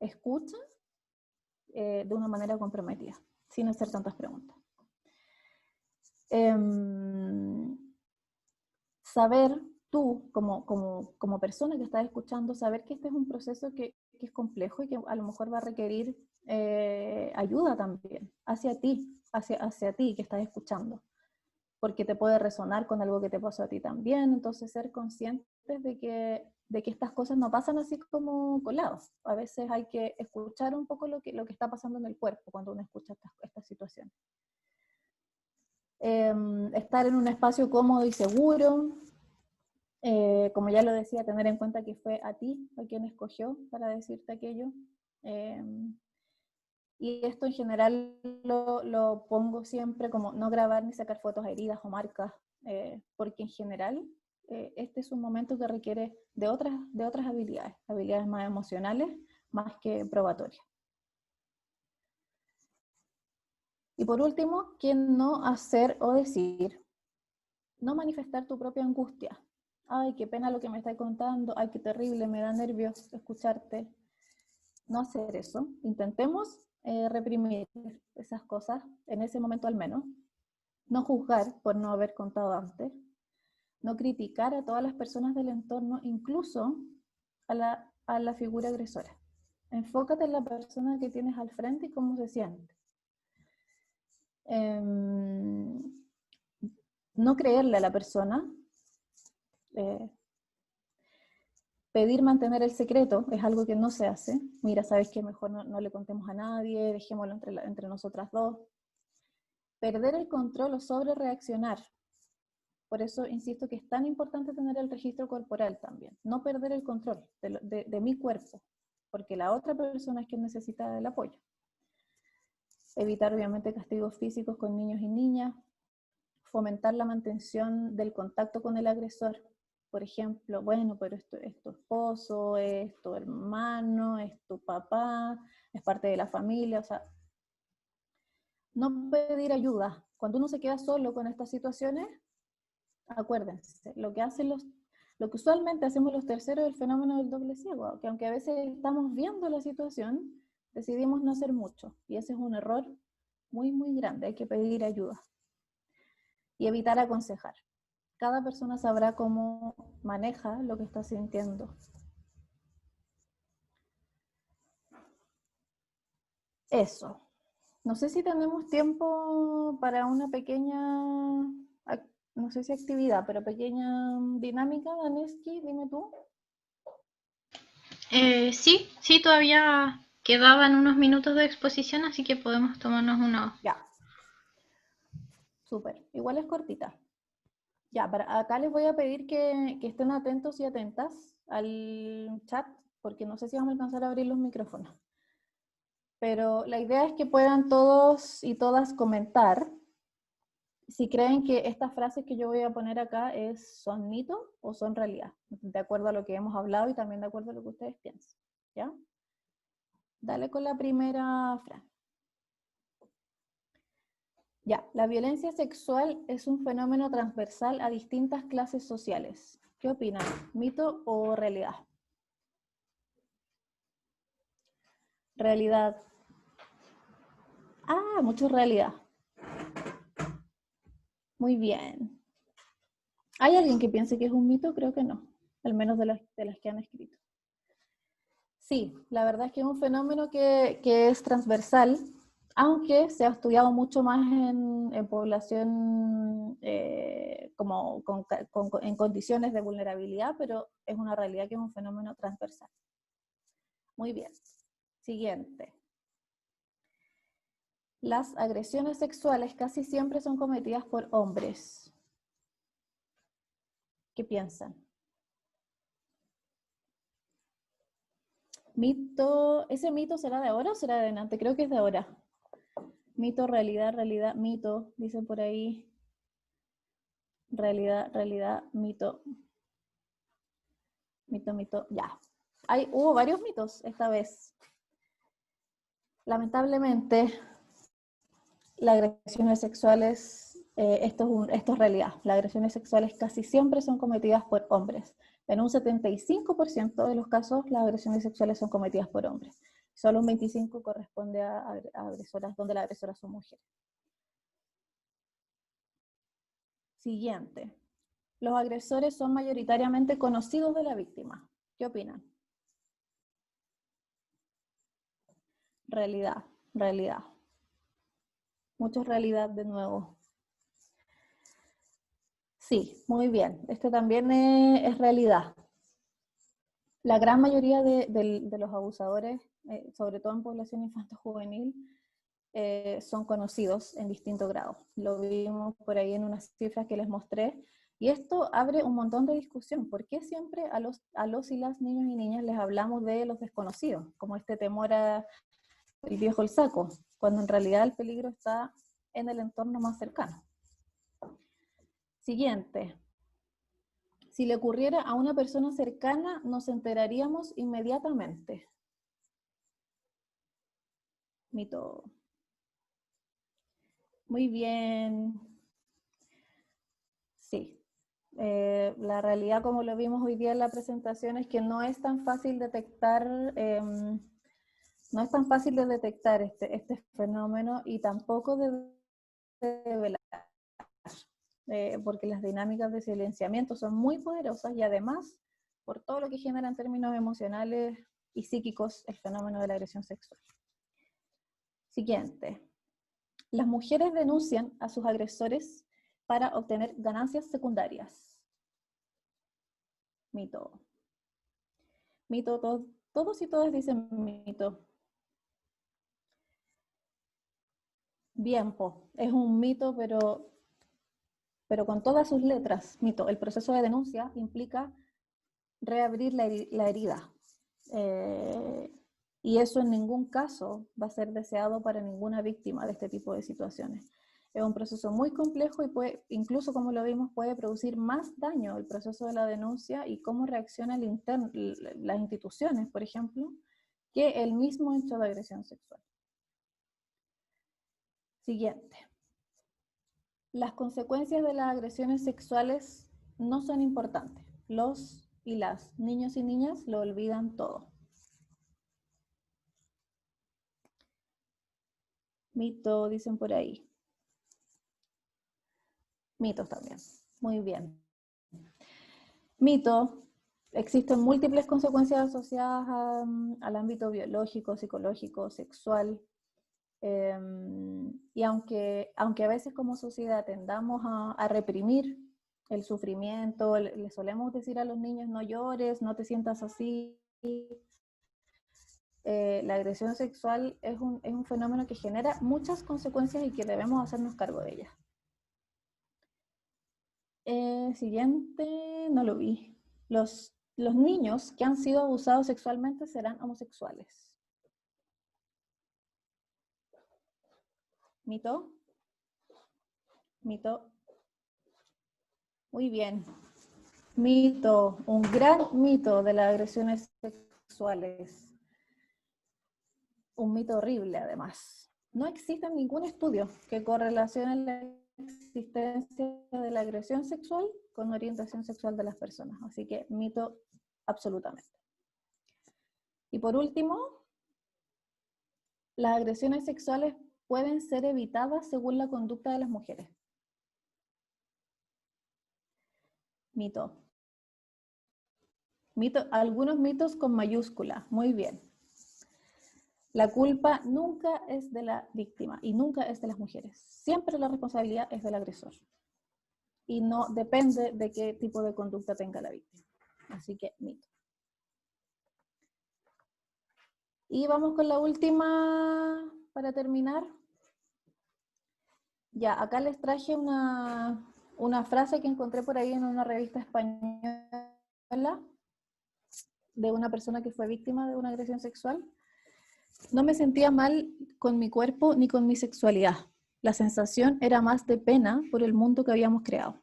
Escucha de una manera comprometida, sin hacer tantas preguntas. Saber tú, como persona que estás escuchando, saber que este es un proceso que es complejo y que a lo mejor va a requerir ayuda también hacia ti que estás escuchando, porque te puede resonar con algo que te pasó a ti también. Entonces ser conscientes de que estas cosas no pasan así como colados. A veces hay que escuchar un poco lo que está pasando en el cuerpo cuando uno escucha estas situaciones. Estar en un espacio cómodo y seguro, como ya lo decía, tener en cuenta que fue a ti a quien escogió para decirte aquello. Y esto en general lo pongo siempre como no grabar ni sacar fotos a heridas o marcas, porque en general este es un momento que requiere de otras habilidades más emocionales, más que probatorias. Y por último, ¿qué no hacer o decir? No manifestar tu propia angustia. Ay, qué pena lo que me estás contando, ay, qué terrible, me da nervios escucharte. No hacer eso. Intentemos reprimir esas cosas, en ese momento al menos. No juzgar por no haber contado antes. No criticar a todas las personas del entorno, incluso a la figura agresora. Enfócate en la persona que tienes al frente y cómo se siente. No creerle a la persona. Pedir mantener el secreto es algo que no se hace. Mira, sabes que mejor no le contemos a nadie, dejémoslo entre nosotras dos. Perder el control o sobre reaccionar. Por eso insisto que es tan importante tener el registro corporal también. No perder el control de mi cuerpo, porque la otra persona es quien necesita el apoyo. Evitar obviamente castigos físicos con niños y niñas. Fomentar la mantención del contacto con el agresor. Por ejemplo, bueno, pero esto es tu esposo, es tu hermano, es tu papá, es parte de la familia, o sea, no pedir ayuda. Cuando uno se queda solo con estas situaciones, acuérdense, lo que usualmente hacemos los terceros es el fenómeno del doble ciego, que aunque a veces estamos viendo la situación, decidimos no hacer mucho, y ese es un error muy, muy grande, hay que pedir ayuda. Y evitar aconsejar. Cada persona sabrá cómo maneja lo que está sintiendo. Eso. No sé si tenemos tiempo para una pequeña, no sé si actividad, pero pequeña dinámica, Daneski, dime tú. Sí, todavía quedaban unos minutos de exposición, así que podemos tomarnos unos. Ya. Súper. Igual es cortita. Ya, acá les voy a pedir que estén atentos y atentas al chat, porque no sé si vamos a alcanzar a abrir los micrófonos. Pero la idea es que puedan todos y todas comentar si creen que estas frases que yo voy a poner acá son mito o son realidad, de acuerdo a lo que hemos hablado y también de acuerdo a lo que ustedes piensan. ¿Ya? Dale con la primera frase. Ya, la violencia sexual es un fenómeno transversal a distintas clases sociales. ¿Qué opinan? ¿Mito o realidad? Realidad. Ah, mucho realidad. Muy bien. ¿Hay alguien que piense que es un mito? Creo que no, al menos de las que han escrito. Sí, la verdad es que es un fenómeno que es transversal, aunque se ha estudiado mucho más en población en condiciones de vulnerabilidad, pero es una realidad que es un fenómeno transversal. Muy bien. Siguiente. Las agresiones sexuales casi siempre son cometidas por hombres. ¿Qué piensan? Mito, ¿ese mito será de ahora o será de adelante? Creo que es de ahora. Mito, realidad, realidad, mito, dicen por ahí. Realidad, realidad, mito. Mito, mito, ya. Hubo varios mitos esta vez. Lamentablemente, las agresiones sexuales, esto es realidad. Las agresiones sexuales casi siempre son cometidas por hombres. En un 75% de los casos, las agresiones sexuales son cometidas por hombres. Solo un 25% corresponde a agresoras, donde las agresoras son mujeres. Siguiente. Los agresores son mayoritariamente conocidos de la víctima. ¿Qué opinan? Realidad, realidad. Mucho realidad de nuevo. Sí, muy bien. Esto también es realidad. La gran mayoría de los abusadores, sobre todo en población infanto-juvenil, son conocidos en distintos grados. Lo vimos por ahí en unas cifras que les mostré. Y esto abre un montón de discusión. ¿Por qué siempre a los y las niños y niñas les hablamos de los desconocidos? Como este temor a el viejo el saco, cuando en realidad el peligro está en el entorno más cercano. Siguiente. Si le ocurriera a una persona cercana, nos enteraríamos inmediatamente. Mito. Muy bien. Sí. La realidad, como lo vimos hoy día en la presentación, es que no es tan fácil detectar, este fenómeno, y tampoco de develar, porque las dinámicas de silenciamiento son muy poderosas y además, por todo lo que genera en términos emocionales y psíquicos, el fenómeno de la agresión sexual. Siguiente. Las mujeres denuncian a sus agresores para obtener ganancias secundarias. Mito. Mito, todos y todas dicen mito. Bien, es un mito, pero con todas sus letras. Mito. El proceso de denuncia implica reabrir la herida. Y eso en ningún caso va a ser deseado para ninguna víctima de este tipo de situaciones. Es un proceso muy complejo y puede, incluso como lo vimos, puede producir más daño el proceso de la denuncia y cómo reaccionan las instituciones, por ejemplo, que el mismo hecho de agresión sexual. Siguiente. Las consecuencias de las agresiones sexuales no son importantes. Los y las niños y niñas lo olvidan todo. Mito, dicen por ahí. Mitos también. Muy bien. Mito. Existen múltiples consecuencias asociadas al ámbito biológico, psicológico, sexual. Y aunque a veces como sociedad tendamos a reprimir el sufrimiento, le solemos decir a los niños no llores, no te sientas así. La agresión sexual es un fenómeno que genera muchas consecuencias y que debemos hacernos cargo de ellas. Siguiente, no lo vi. Los niños que han sido abusados sexualmente serán homosexuales. ¿Mito? Mito. Muy bien. Mito, un gran mito de las agresiones sexuales. Un mito horrible, además. No existe ningún estudio que correlacione la existencia de la agresión sexual con orientación sexual de las personas. Así que mito absolutamente. Y por último, las agresiones sexuales pueden ser evitadas según la conducta de las mujeres. Mito. Algunos mitos con mayúscula. Muy bien. La culpa nunca es de la víctima y nunca es de las mujeres. Siempre la responsabilidad es del agresor. Y no depende de qué tipo de conducta tenga la víctima. Así que mito. Y vamos con la última para terminar. Ya, acá les traje una frase que encontré por ahí en una revista española de una persona que fue víctima de una agresión sexual. No me sentía mal con mi cuerpo ni con mi sexualidad. La sensación era más de pena por el mundo que habíamos creado.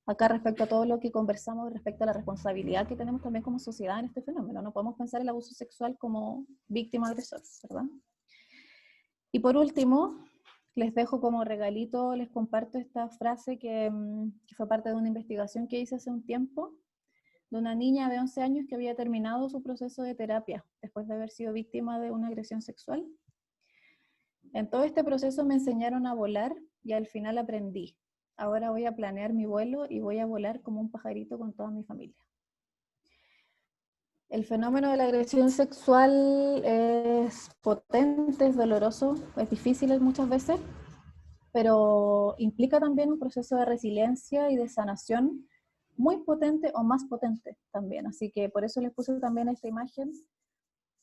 Acá respecto a todo lo que conversamos respecto a la responsabilidad que tenemos también como sociedad en este fenómeno. No podemos pensar el abuso sexual como víctima-agresor, ¿verdad? Y por último, les dejo como regalito, les comparto esta frase que fue parte de una investigación que hice hace un tiempo, de una niña de 11 años que había terminado su proceso de terapia después de haber sido víctima de una agresión sexual. En todo este proceso me enseñaron a volar y al final aprendí. Ahora voy a planear mi vuelo y voy a volar como un pajarito con toda mi familia. El fenómeno de la agresión sexual es potente, es doloroso, es difícil muchas veces, pero implica también un proceso de resiliencia y de sanación muy potente o más potente también. Así que por eso les puse también esta imagen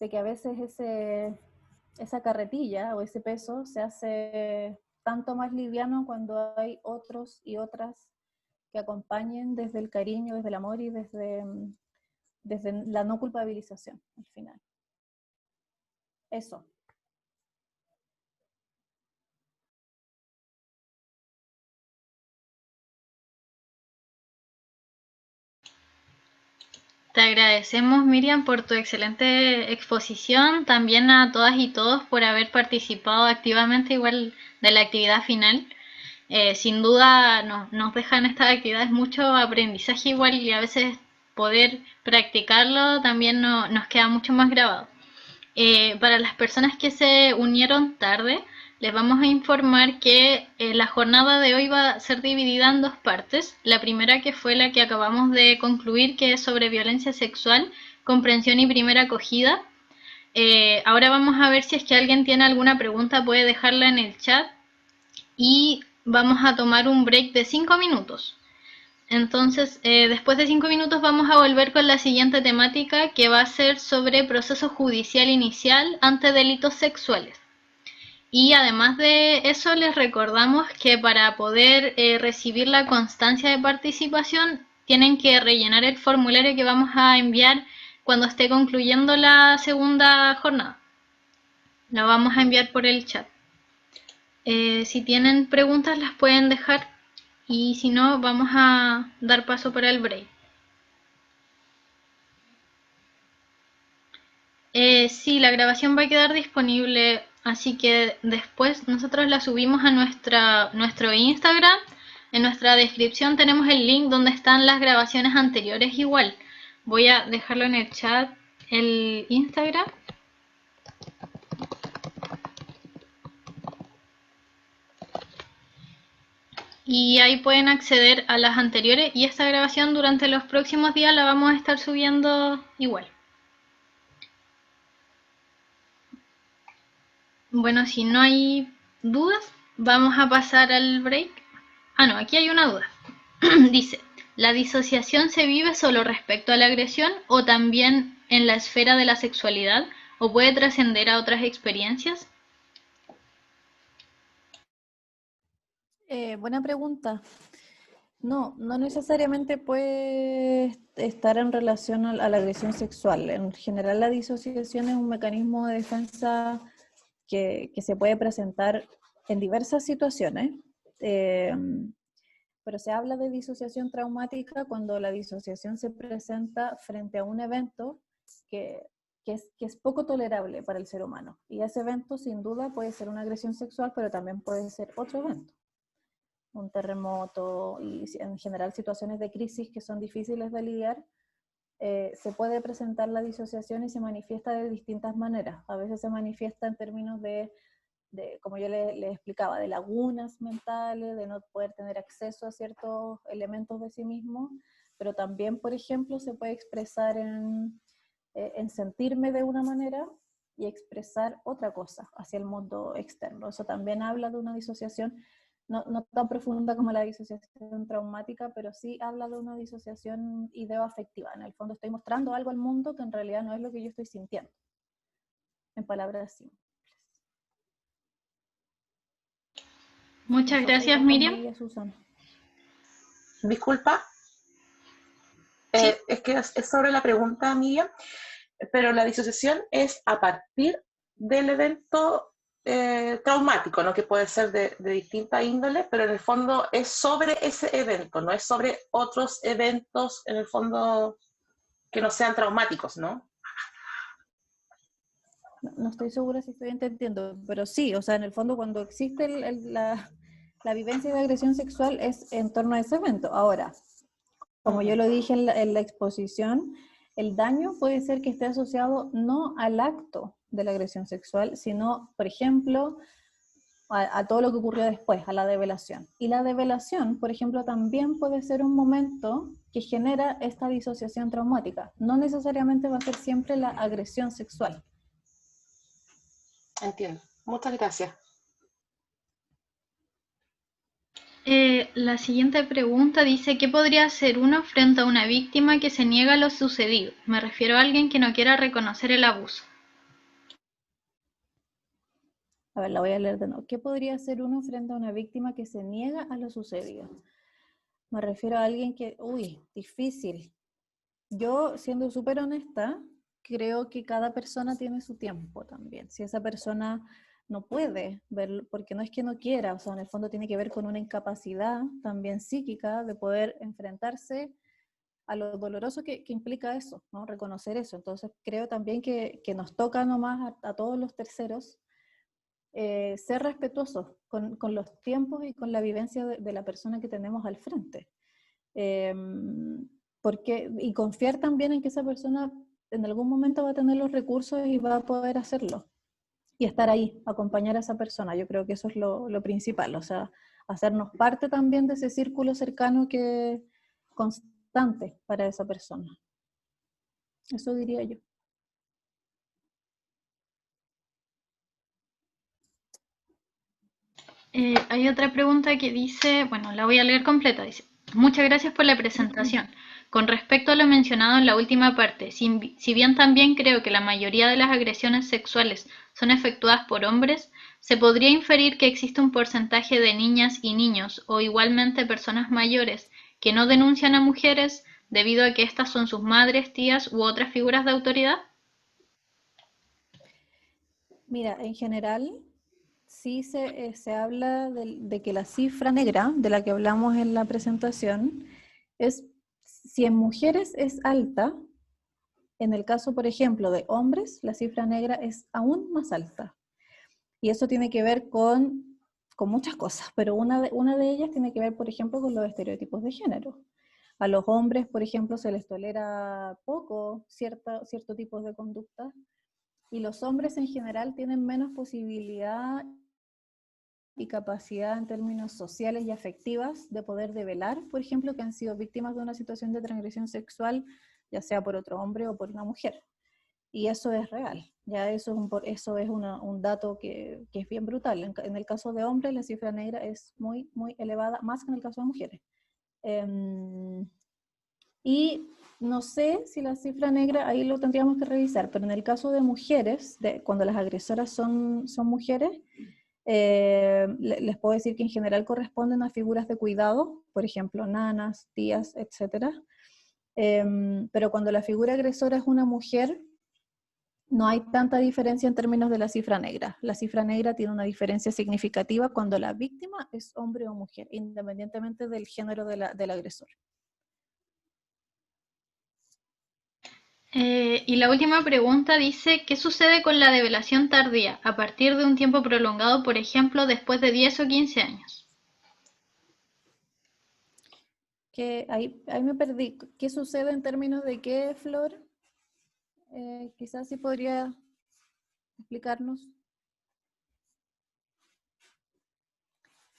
de que a veces esa carretilla o ese peso se hace tanto más liviano cuando hay otros y otras que acompañen desde el cariño, desde el amor y desde la no culpabilización al final. Eso. Te agradecemos, Miriam, por tu excelente exposición, también a todas y todos por haber participado activamente igual de la actividad final. Sin duda nos dejan estas actividades mucho aprendizaje igual y a veces poder practicarlo también nos queda mucho más grabado. Para las personas que se unieron tarde, les vamos a informar que la jornada de hoy va a ser dividida en dos partes. La primera, que fue la que acabamos de concluir, que es sobre violencia sexual, comprensión y primera acogida. Ahora vamos a ver si es que alguien tiene alguna pregunta, puede dejarla en el chat y vamos a tomar un break de 5 minutos. Entonces, después de 5 minutos vamos a volver con la siguiente temática, que va a ser sobre proceso judicial inicial ante delitos sexuales. Y además de eso, les recordamos que para poder recibir la constancia de participación, tienen que rellenar el formulario que vamos a enviar cuando esté concluyendo la segunda jornada. Lo vamos a enviar por el chat. Si tienen preguntas, las pueden dejar. Y si no, vamos a dar paso para el break. Sí, la grabación va a quedar disponible, así que después nosotros la subimos a nuestro Instagram. En nuestra descripción tenemos el link donde están las grabaciones anteriores igual. Voy a dejarlo en el chat, el Instagram. Y ahí pueden acceder a las anteriores y esta grabación durante los próximos días la vamos a estar subiendo igual. Bueno, si no hay dudas, vamos a pasar al break. Ah, no, aquí hay una duda. Dice, ¿la disociación se vive solo respecto a la agresión o también en la esfera de la sexualidad o puede trascender a otras experiencias? Buena pregunta. No necesariamente puede estar en relación a la agresión sexual. En general, la disociación es un mecanismo de defensa que se puede presentar en diversas situaciones, pero se habla de disociación traumática cuando la disociación se presenta frente a un evento que es poco tolerable para el ser humano. Y ese evento, sin duda, puede ser una agresión sexual, pero también puede ser otro evento. Un terremoto y en general situaciones de crisis que son difíciles de lidiar, se puede presentar la disociación y se manifiesta de distintas maneras. A veces se manifiesta en términos de como yo les explicaba, de lagunas mentales, de no poder tener acceso a ciertos elementos de sí mismo, pero también, por ejemplo, se puede expresar en sentirme de una manera y expresar otra cosa hacia el mundo externo. Eso también habla de una disociación no tan profunda como la disociación traumática, pero sí habla de una disociación ideoafectiva. En el fondo estoy mostrando algo al mundo que en realidad no es lo que yo estoy sintiendo. En palabras simples. Muchas Eso, gracias, sigo con Miriam. María Susana. Disculpa, Sí. es que es sobre la pregunta, Miriam, pero la disociación es a partir del evento traumático, ¿no? Que puede ser de distinta índole, pero en el fondo es sobre ese evento, no es sobre otros eventos, en el fondo, que no sean traumáticos, ¿no? No estoy segura si estoy entendiendo, pero sí, o sea, en el fondo cuando existe la vivencia de agresión sexual es en torno a ese evento. Ahora, como yo lo dije en la exposición, el daño puede ser que esté asociado no al acto de la agresión sexual, sino, por ejemplo, a todo lo que ocurrió después, a la develación. Y la develación, por ejemplo, también puede ser un momento que genera esta disociación traumática. No necesariamente va a ser siempre la agresión sexual. Entiendo. Muchas gracias. La siguiente pregunta dice, ¿qué podría hacer uno frente a una víctima que se niega a lo sucedido? Me refiero a alguien que no quiera reconocer el abuso. A ver, la voy a leer de nuevo. ¿Qué podría hacer uno frente a una víctima que se niega a lo sucedido? Me refiero a alguien que, difícil. Yo, siendo súper honesta, creo que cada persona tiene su tiempo también. Si esa persona no puede verlo, porque no es que no quiera, o sea, en el fondo tiene que ver con una incapacidad también psíquica de poder enfrentarse a lo doloroso que implica eso, ¿no? Reconocer eso. Entonces creo también que nos toca nomás a todos los terceros ser respetuosos con los tiempos y con la vivencia de la persona que tenemos al frente. Y confiar también en que esa persona en algún momento va a tener los recursos y va a poder hacerlo. Y estar ahí, acompañar a esa persona. Yo creo que eso es lo principal, o sea, hacernos parte también de ese círculo cercano que constante para esa persona. Eso diría yo. Hay otra pregunta que dice, bueno, la voy a leer completa, dice, muchas gracias por la presentación. Con respecto a lo mencionado en la última parte, si bien también creo que la mayoría de las agresiones sexuales son efectuadas por hombres, ¿se podría inferir que existe un porcentaje de niñas y niños o igualmente personas mayores que no denuncian a mujeres debido a que estas son sus madres, tías u otras figuras de autoridad? Mira, en general sí se habla de que la cifra negra de la que hablamos en la presentación es, si en mujeres es alta, en el caso, por ejemplo, de hombres, la cifra negra es aún más alta. Y eso tiene que ver con muchas cosas, pero una de ellas tiene que ver, por ejemplo, con los estereotipos de género. A los hombres, por ejemplo, se les tolera poco cierto tipo de conducta, y los hombres en general tienen menos posibilidad y capacidad en términos sociales y afectivas de poder develar, por ejemplo, que han sido víctimas de una situación de transgresión sexual, ya sea por otro hombre o por una mujer. Y eso es real, ya eso es un dato que es bien brutal. En el caso de hombres, la cifra negra es muy, muy elevada, más que en el caso de mujeres. Y no sé si la cifra negra, ahí lo tendríamos que revisar, pero en el caso de mujeres, cuando las agresoras son mujeres, les puedo decir que en general corresponden a figuras de cuidado, por ejemplo, nanas, tías, etc. Pero cuando la figura agresora es una mujer, no hay tanta diferencia en términos de la cifra negra. La cifra negra tiene una diferencia significativa cuando la víctima es hombre o mujer, independientemente del género del agresor. Y la última pregunta dice, ¿qué sucede con la develación tardía a partir de un tiempo prolongado, por ejemplo, después de 10 o 15 años? Que ahí me perdí. ¿Qué sucede en términos de qué, Flor? Quizás sí podría explicarnos.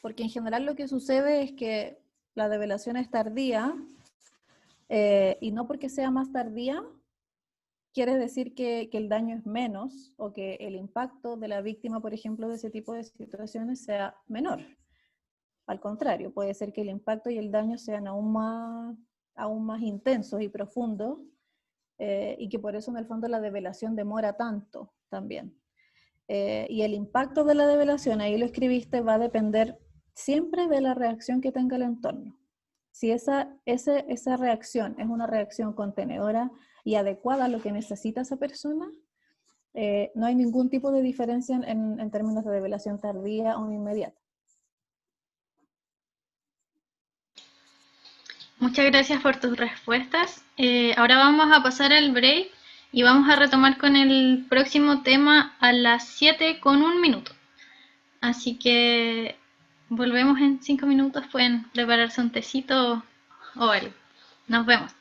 Porque en general lo que sucede es que la develación es tardía, y no porque sea más tardía, quiere decir que el daño es menos o que el impacto de la víctima, por ejemplo, de ese tipo de situaciones sea menor. Al contrario, puede ser que el impacto y el daño sean aún más intensos y profundos, y que por eso en el fondo la develación demora tanto también. Y el impacto de la develación, ahí lo escribiste, va a depender siempre de la reacción que tenga el entorno. Si esa reacción es una reacción contenedora y adecuada a lo que necesita esa persona, no hay ningún tipo de diferencia en términos de develación tardía o inmediata. Muchas gracias por tus respuestas. Ahora vamos a pasar al break y vamos a retomar con el próximo tema a las 7:01. Así que volvemos en 5 minutos. Pueden prepararse un tecito o algo. Nos vemos.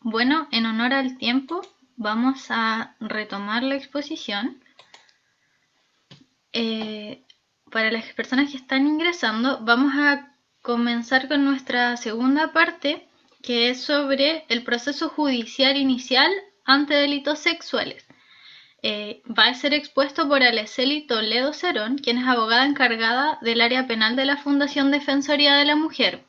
Bueno, en honor al tiempo, vamos a retomar la exposición. Para las personas que están ingresando, vamos a comenzar con nuestra segunda parte, que es sobre el proceso judicial inicial ante delitos sexuales. Va a ser expuesto por Aleceli Toledo Cerón, quien es abogada encargada del área penal de la Fundación Defensoría de la Mujer.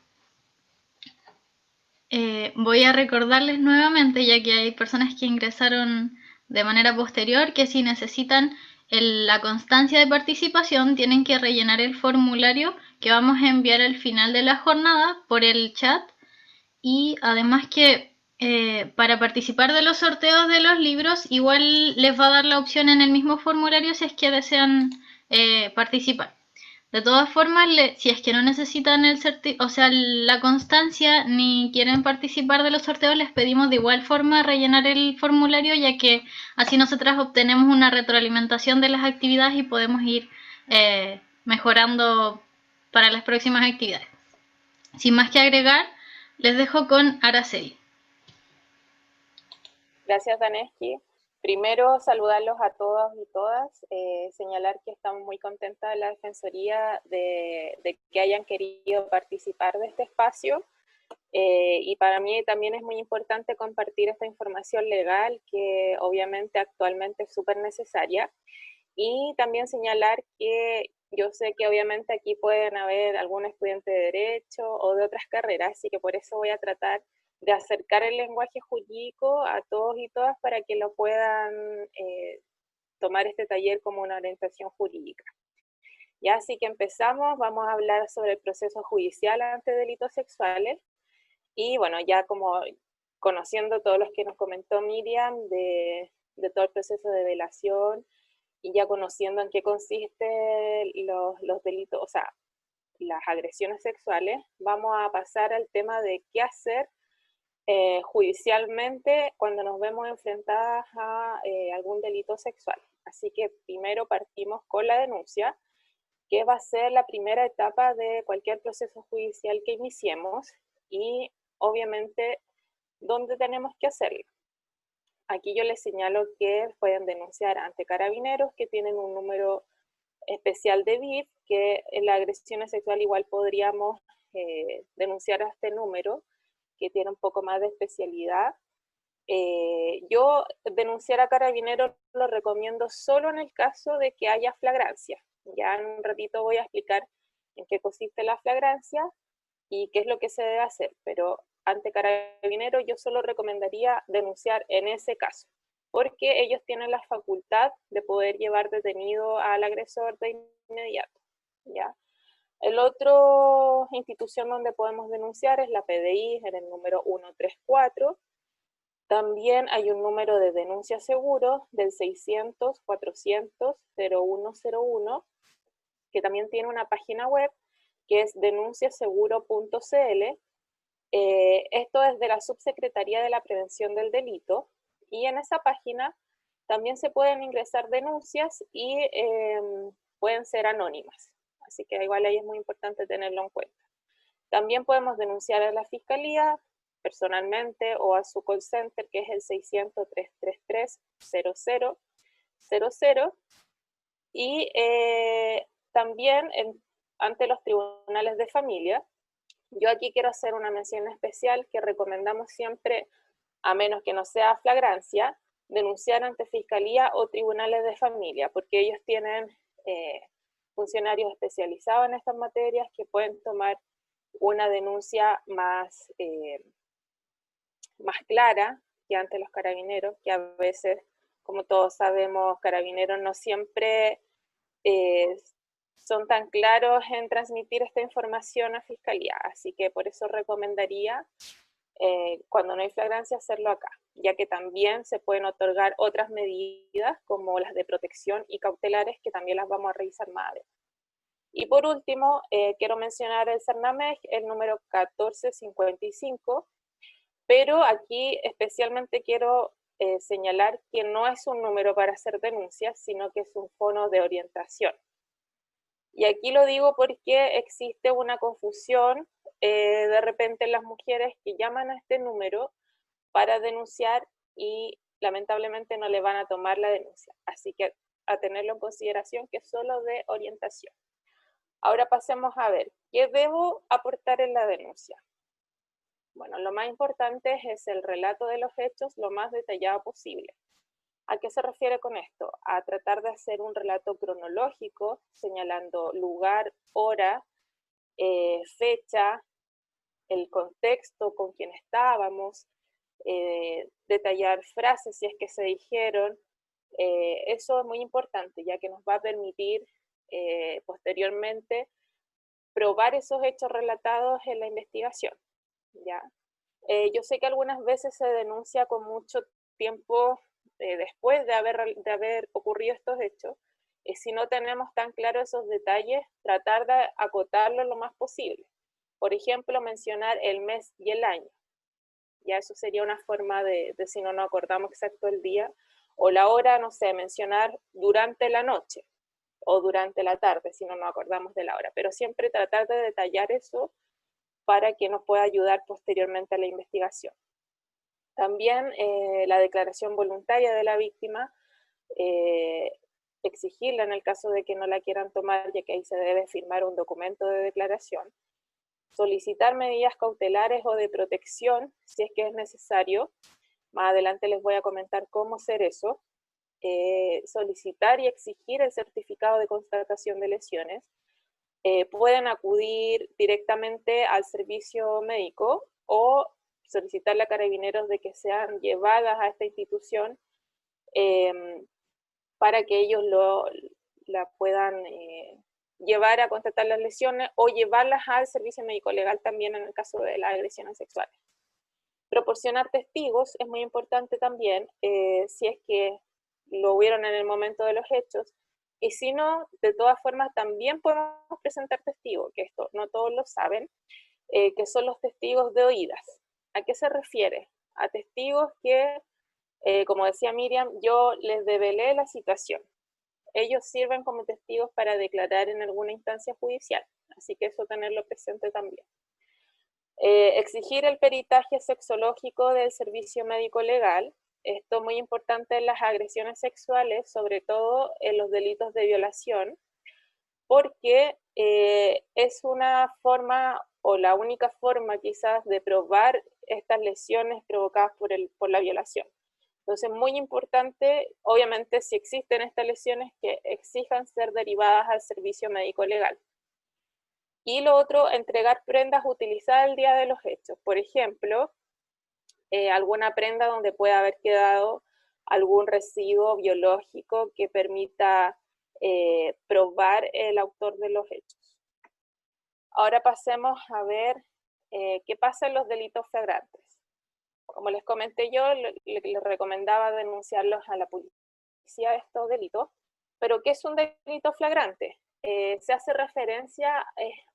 Voy a recordarles nuevamente, ya que hay personas que ingresaron de manera posterior, que si necesitan la constancia de participación tienen que rellenar el formulario que vamos a enviar al final de la jornada por el chat, y además que para participar de los sorteos de los libros igual les va a dar la opción en el mismo formulario si es que desean participar. De todas formas, si es que no necesitan la constancia ni quieren participar de los sorteos, les pedimos de igual forma rellenar el formulario, ya que así nosotras obtenemos una retroalimentación de las actividades y podemos ir mejorando para las próximas actividades. Sin más que agregar, les dejo con Araceli. Gracias, Daneski. Primero, saludarlos a todos y todas, señalar que estamos muy contentas de la Defensoría de que hayan querido participar de este espacio, y para mí también es muy importante compartir esta información legal que obviamente actualmente es súper necesaria, y también señalar que yo sé que obviamente aquí pueden haber algún estudiante de Derecho o de otras carreras, así que por eso voy a tratar de acercar el lenguaje jurídico a todos y todas para que lo puedan tomar este taller como una orientación jurídica. Ya, así que empezamos, vamos a hablar sobre el proceso judicial ante delitos sexuales, y bueno, ya como conociendo todos los que nos comentó Miriam de todo el proceso de delación, y ya conociendo en qué consiste los delitos, o sea, las agresiones sexuales, vamos a pasar al tema de qué hacer judicialmente cuando nos vemos enfrentadas a algún delito sexual. Así que primero partimos con la denuncia, que va a ser la primera etapa de cualquier proceso judicial que iniciemos, y obviamente dónde tenemos que hacerlo. Aquí yo les señalo que pueden denunciar ante Carabineros, que tienen un número especial de VIP, que en la agresión sexual igual podríamos denunciar a este número, que tiene un poco más de especialidad. Yo denunciar a Carabineros lo recomiendo solo en el caso de que haya flagrancia. Ya en un ratito voy a explicar en qué consiste la flagrancia y qué es lo que se debe hacer, pero ante Carabineros yo solo recomendaría denunciar en ese caso, porque ellos tienen la facultad de poder llevar detenido al agresor de inmediato, ¿ya? El otro institución donde podemos denunciar es la PDI, en el número 134. También hay un número de denuncia seguro del 600-400-0101, que también tiene una página web que es denunciaseguro.cl. Esto es de la Subsecretaría de la Prevención del Delito, y en esa página también se pueden ingresar denuncias y pueden ser anónimas. Así que igual ahí es muy importante tenerlo en cuenta. También podemos denunciar a la Fiscalía personalmente o a su call center, que es el 600-333-0000, y también ante los tribunales de familia. Yo aquí quiero hacer una mención especial que recomendamos siempre, a menos que no sea flagrancia, denunciar ante Fiscalía o tribunales de familia, porque ellos tienen funcionarios especializados en estas materias que pueden tomar una denuncia más clara que ante los Carabineros, que a veces, como todos sabemos, Carabineros no siempre son tan claros en transmitir esta información a Fiscalía. Así que por eso recomendaría, cuando no hay flagrancia, hacerlo acá, ya que también se pueden otorgar otras medidas como las de protección y cautelares, que también las vamos a revisar más adelante. Y por último, quiero mencionar el CERNAMEG, el número 1455, pero aquí especialmente quiero señalar que no es un número para hacer denuncias, sino que es un fono de orientación. Y aquí lo digo porque existe una confusión de repente en las mujeres que llaman a este número para denunciar y lamentablemente no le van a tomar la denuncia. Así que a tenerlo en consideración que es solo de orientación. Ahora pasemos a ver, ¿qué debo aportar en la denuncia? Bueno, lo más importante es el relato de los hechos lo más detallado posible. ¿A qué se refiere con esto? A tratar de hacer un relato cronológico, señalando lugar, hora, fecha, el contexto con quien estábamos, detallar frases si es que se dijeron. Eso es muy importante, ya que nos va a permitir posteriormente probar esos hechos relatados en la investigación, ¿ya? Yo sé que algunas veces se denuncia con mucho tiempo después de haber ocurrido estos hechos, y si no tenemos tan claros esos detalles, tratar de acotarlo lo más posible. Por ejemplo, mencionar el mes y el año. Ya eso sería una forma de si no nos acordamos exacto el día, o la hora, no sé, mencionar durante la noche o durante la tarde, si no nos acordamos de la hora. Pero siempre tratar de detallar eso para que nos pueda ayudar posteriormente a la investigación. También la declaración voluntaria de la víctima, exigirla en el caso de que no la quieran tomar, ya que ahí se debe firmar un documento de declaración. Solicitar medidas cautelares o de protección, si es que es necesario. Más adelante les voy a comentar cómo hacer eso. Solicitar y exigir el certificado de constatación de lesiones. Pueden acudir directamente al servicio médico o solicitarle a carabineros de que sean llevadas a esta institución para que ellos la puedan llevar a constatar las lesiones o llevarlas al servicio médico legal también en el caso de las agresiones sexuales. Proporcionar testigos es muy importante también, si es que lo hubieron en el momento de los hechos, y si no, de todas formas también podemos presentar testigos, que esto no todos lo saben, que son los testigos de oídas. ¿A qué se refiere? A testigos que, como decía Miriam, yo les develé la situación. Ellos sirven como testigos para declarar en alguna instancia judicial, así que eso tenerlo presente también. Exigir el peritaje sexológico del servicio médico legal. Esto es muy importante en las agresiones sexuales, sobre todo en los delitos de violación, porque es una forma o la única forma quizás de probar estas lesiones provocadas por la violación. Entonces, muy importante, obviamente, si existen estas lesiones, que exijan ser derivadas al servicio médico legal. Y lo otro, entregar prendas utilizadas el día de los hechos. Por ejemplo, alguna prenda donde pueda haber quedado algún residuo biológico que permita probar el autor de los hechos. Ahora pasemos a ver qué pasa en los delitos flagrantes. Como les comenté yo, les recomendaba denunciarlos a la policía estos delitos, pero ¿qué es un delito flagrante? Se hace referencia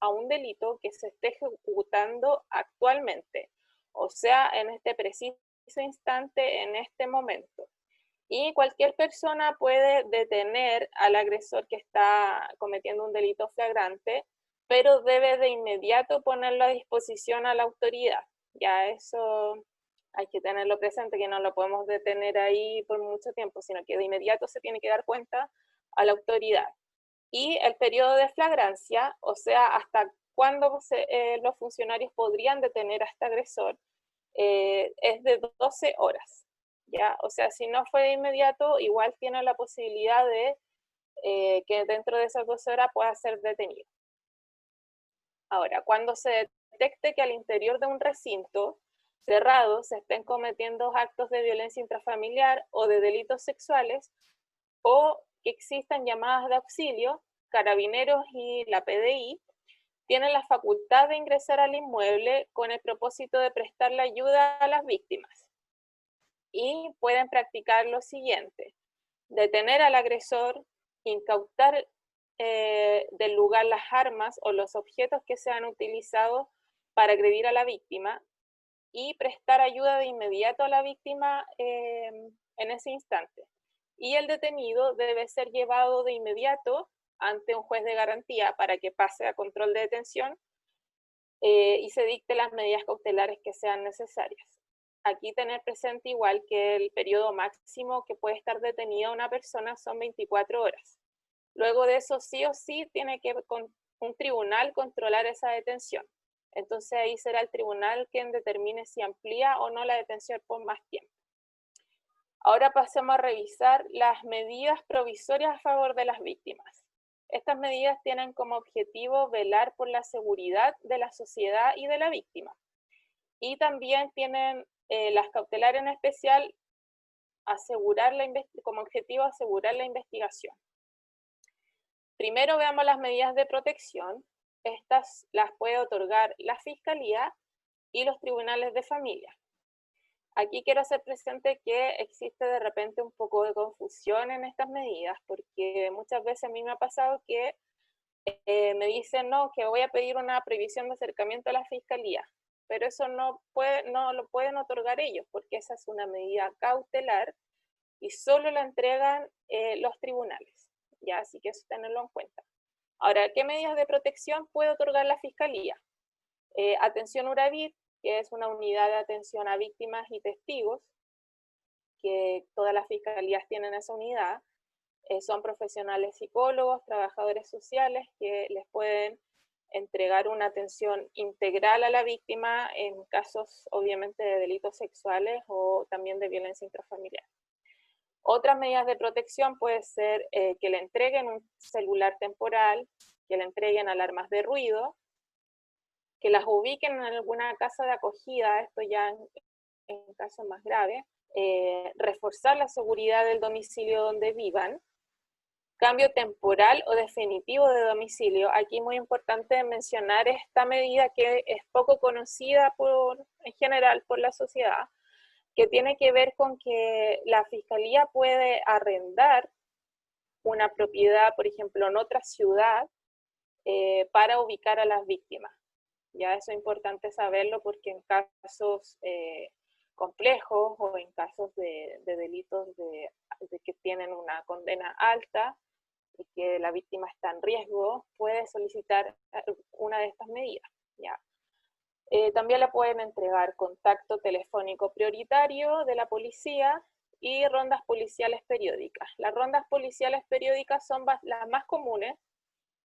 a un delito que se esté ejecutando actualmente, o sea, en este preciso instante, en este momento. Y cualquier persona puede detener al agresor que está cometiendo un delito flagrante, pero debe de inmediato ponerlo a disposición a la autoridad. Ya eso hay que tenerlo presente, que no lo podemos detener ahí por mucho tiempo, sino que de inmediato se tiene que dar cuenta a la autoridad. Y el periodo de flagrancia, o sea, hasta cuándo los funcionarios podrían detener a este agresor, es de 12 horas. ¿Ya? O sea, si no fue de inmediato, igual tiene la posibilidad de que dentro de esas 12 horas pueda ser detenido. Ahora, cuando se detecte que al interior de un recinto cerrado se estén cometiendo actos de violencia intrafamiliar o de delitos sexuales, o que existan llamadas de auxilio, Carabineros y la PDI tienen la facultad de ingresar al inmueble con el propósito de prestarle ayuda a las víctimas. Y pueden practicar lo siguiente: detener al agresor, incautar del lugar las armas o los objetos que se han utilizado para agredir a la víctima y prestar ayuda de inmediato a la víctima en ese instante. Y el detenido debe ser llevado de inmediato ante un juez de garantía para que pase a control de detención y se dicte las medidas cautelares que sean necesarias. aquí tener presente igual que el periodo máximo que puede estar detenida una persona son 24 horas. Luego de eso, sí o sí, tiene que un tribunal controlar esa detención. Entonces ahí será el tribunal quien determine si amplía o no la detención por más tiempo. Ahora pasemos a revisar las medidas provisorias a favor de las víctimas. Estas medidas tienen como objetivo velar por la seguridad de la sociedad y de la víctima. Y también tienen las cautelares en especial como objetivo asegurar la investigación. Primero veamos las medidas de protección. Estas las puede otorgar la Fiscalía y los tribunales de familia. Aquí quiero hacer presente que existe de repente un poco de confusión en estas medidas, porque muchas veces a mí me ha pasado que me dicen, no, que voy a pedir una prohibición de acercamiento a la Fiscalía, pero eso no lo pueden otorgar ellos, porque esa es una medida cautelar y solo la entregan los tribunales, ¿ya? Así que eso tenerlo en cuenta. Ahora, ¿qué medidas de protección puede otorgar la Fiscalía? Atención URAVIT, que es una unidad de atención a víctimas y testigos, que todas las fiscalías tienen esa unidad. Son profesionales psicólogos, trabajadores sociales, que les pueden entregar una atención integral a la víctima en casos, obviamente, de delitos sexuales o también de violencia intrafamiliar. Otras medidas de protección puede ser que le entreguen un celular temporal, que le entreguen alarmas de ruido, que las ubiquen en alguna casa de acogida, esto ya en casos más graves, reforzar la seguridad del domicilio donde vivan, cambio temporal o definitivo de domicilio. Aquí es muy importante mencionar esta medida que es poco conocida en general por la sociedad, que tiene que ver con que la Fiscalía puede arrendar una propiedad, por ejemplo, en otra ciudad, para ubicar a las víctimas. Ya eso es importante saberlo porque en casos complejos o en casos de delitos de que tienen una condena alta y que la víctima está en riesgo, puede solicitar una de estas medidas. ¿Ya? También le pueden entregar contacto telefónico prioritario de la policía y rondas policiales periódicas. Las rondas policiales periódicas son las más comunes.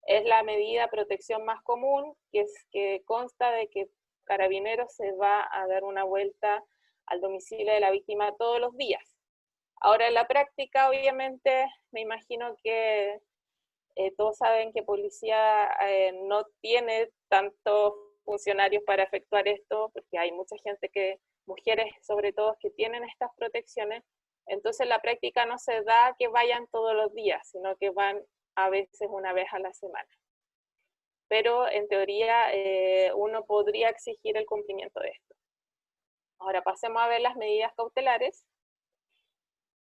Es la medida de protección más común, que consta de que Carabineros se va a dar una vuelta al domicilio de la víctima todos los días. Ahora, en la práctica, obviamente, me imagino que todos saben que policía no tiene tantos funcionarios para efectuar esto, porque hay mucha gente mujeres sobre todo, que tienen estas protecciones. Entonces, la práctica no se da que vayan todos los días, sino que van a veces una vez a la semana. Pero en teoría uno podría exigir el cumplimiento de esto. Ahora pasemos a ver las medidas cautelares.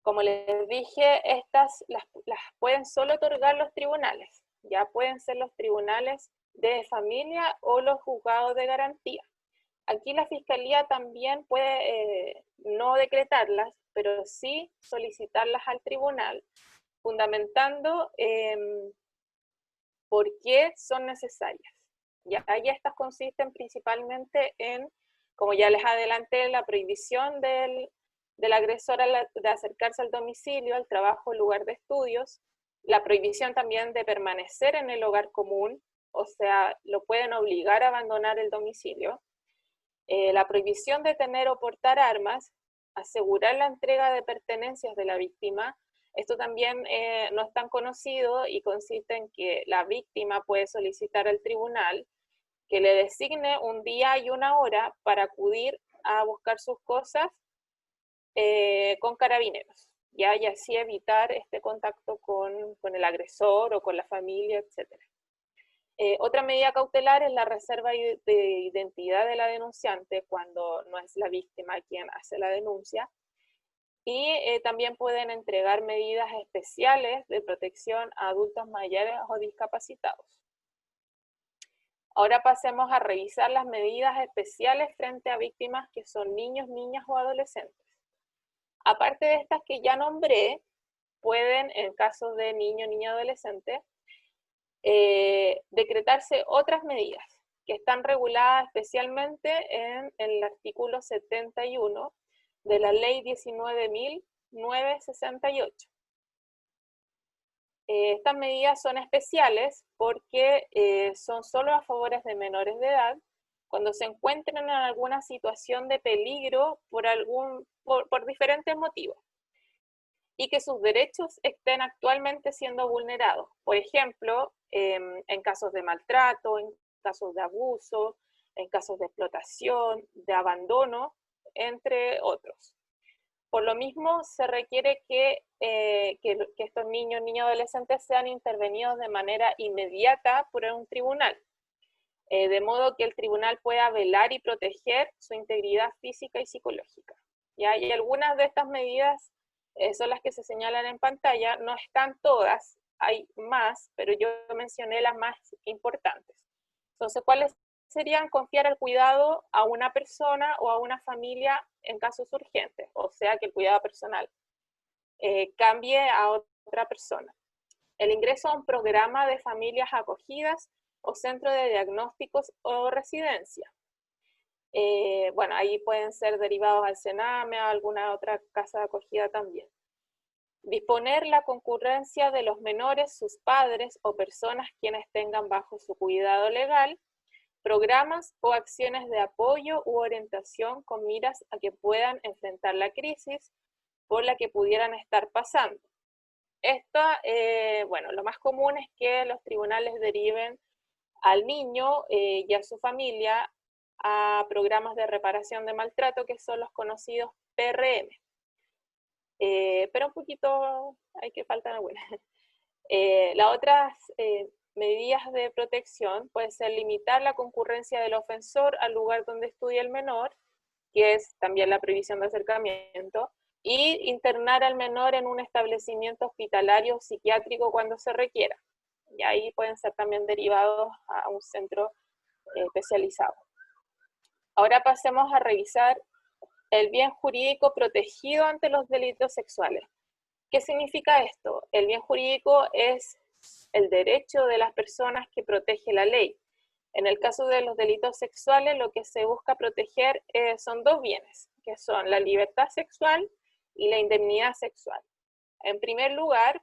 Como les dije, estas las pueden solo otorgar los tribunales. Ya pueden ser los tribunales de familia o los juzgados de garantía. Aquí la Fiscalía también puede no decretarlas, pero sí solicitarlas al tribunal, fundamentando por qué son necesarias. Ya estas consisten principalmente en, como ya les adelanté, la prohibición del agresor de acercarse al domicilio, al trabajo, al lugar de estudios, la prohibición también de permanecer en el hogar común, o sea, lo pueden obligar a abandonar el domicilio, la prohibición de tener o portar armas, asegurar la entrega de pertenencias de la víctima. Esto también no es tan conocido y consiste en que la víctima puede solicitar al tribunal que le designe un día y una hora para acudir a buscar sus cosas con Carabineros, y así evitar este contacto con el agresor o con la familia, etc. Otra medida cautelar es la reserva de identidad de la denunciante cuando no es la víctima quien hace la denuncia. Y también pueden entregar medidas especiales de protección a adultos mayores o discapacitados. Ahora pasemos a revisar las medidas especiales frente a víctimas que son niños, niñas o adolescentes. Aparte de estas que ya nombré, pueden, en casos de niño, niña, adolescente, decretarse otras medidas. que están reguladas especialmente en el artículo 71 de la Ley 19.968. Estas medidas son especiales porque son solo a favores de menores de edad cuando se encuentren en alguna situación de peligro por diferentes motivos y que sus derechos estén actualmente siendo vulnerados. Por ejemplo, en casos de maltrato, en casos de abuso, en casos de explotación, de abandono, entre otros. Por lo mismo, se requiere que estos niños y adolescentes sean intervenidos de manera inmediata por un tribunal, de modo que el tribunal pueda velar y proteger su integridad física y psicológica. ¿Ya? Y algunas de estas medidas son las que se señalan en pantalla, no están todas, hay más, pero yo mencioné las más importantes. Entonces, ¿cuáles serían? Confiar el cuidado a una persona o a una familia en casos urgentes, o sea, que el cuidado personal cambie a otra persona. El ingreso a un programa de familias acogidas o centro de diagnósticos o residencia. Bueno, ahí pueden ser derivados al Sename o a alguna otra casa de acogida también. Disponer la concurrencia de los menores, sus padres o personas quienes tengan bajo su cuidado legal, programas o acciones de apoyo u orientación con miras a que puedan enfrentar la crisis por la que pudieran estar pasando. Bueno, lo más común es que los tribunales deriven al niño y a su familia a programas de reparación de maltrato, que son los conocidos PRM. Pero un poquito hay que faltar algunas. Las otras medidas de protección pueden ser limitar la concurrencia del ofensor al lugar donde estudia el menor, que es también la prohibición de acercamiento, y internar al menor en un establecimiento hospitalario o psiquiátrico cuando se requiera. Y ahí pueden ser también derivados a un centro especializado. Ahora pasemos a revisar el bien jurídico protegido ante los delitos sexuales. ¿Qué significa esto? El bien jurídico es el derecho de las personas que protege la ley. En el caso de los delitos sexuales, lo que se busca proteger son dos bienes, que son la libertad sexual y la indemnidad sexual. En primer lugar,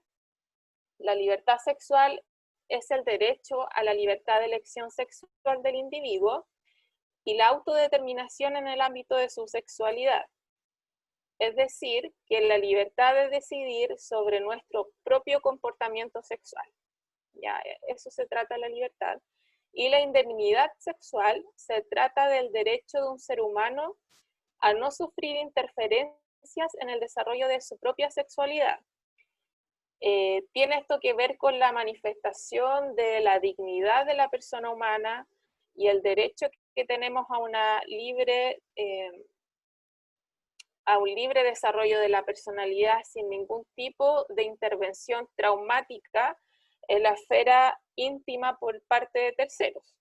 la libertad sexual es el derecho a la libertad de elección sexual del individuo y la autodeterminación en el ámbito de su sexualidad. Es decir, que la libertad de decidir sobre nuestro propio comportamiento sexual. Ya, eso se trata de la libertad. Y la indemnidad sexual se trata del derecho de un ser humano a no sufrir interferencias en el desarrollo de su propia sexualidad. Tiene esto que ver con la manifestación de la dignidad de la persona humana y el derecho que tenemos a un libre desarrollo de la personalidad sin ningún tipo de intervención traumática en la esfera íntima por parte de terceros.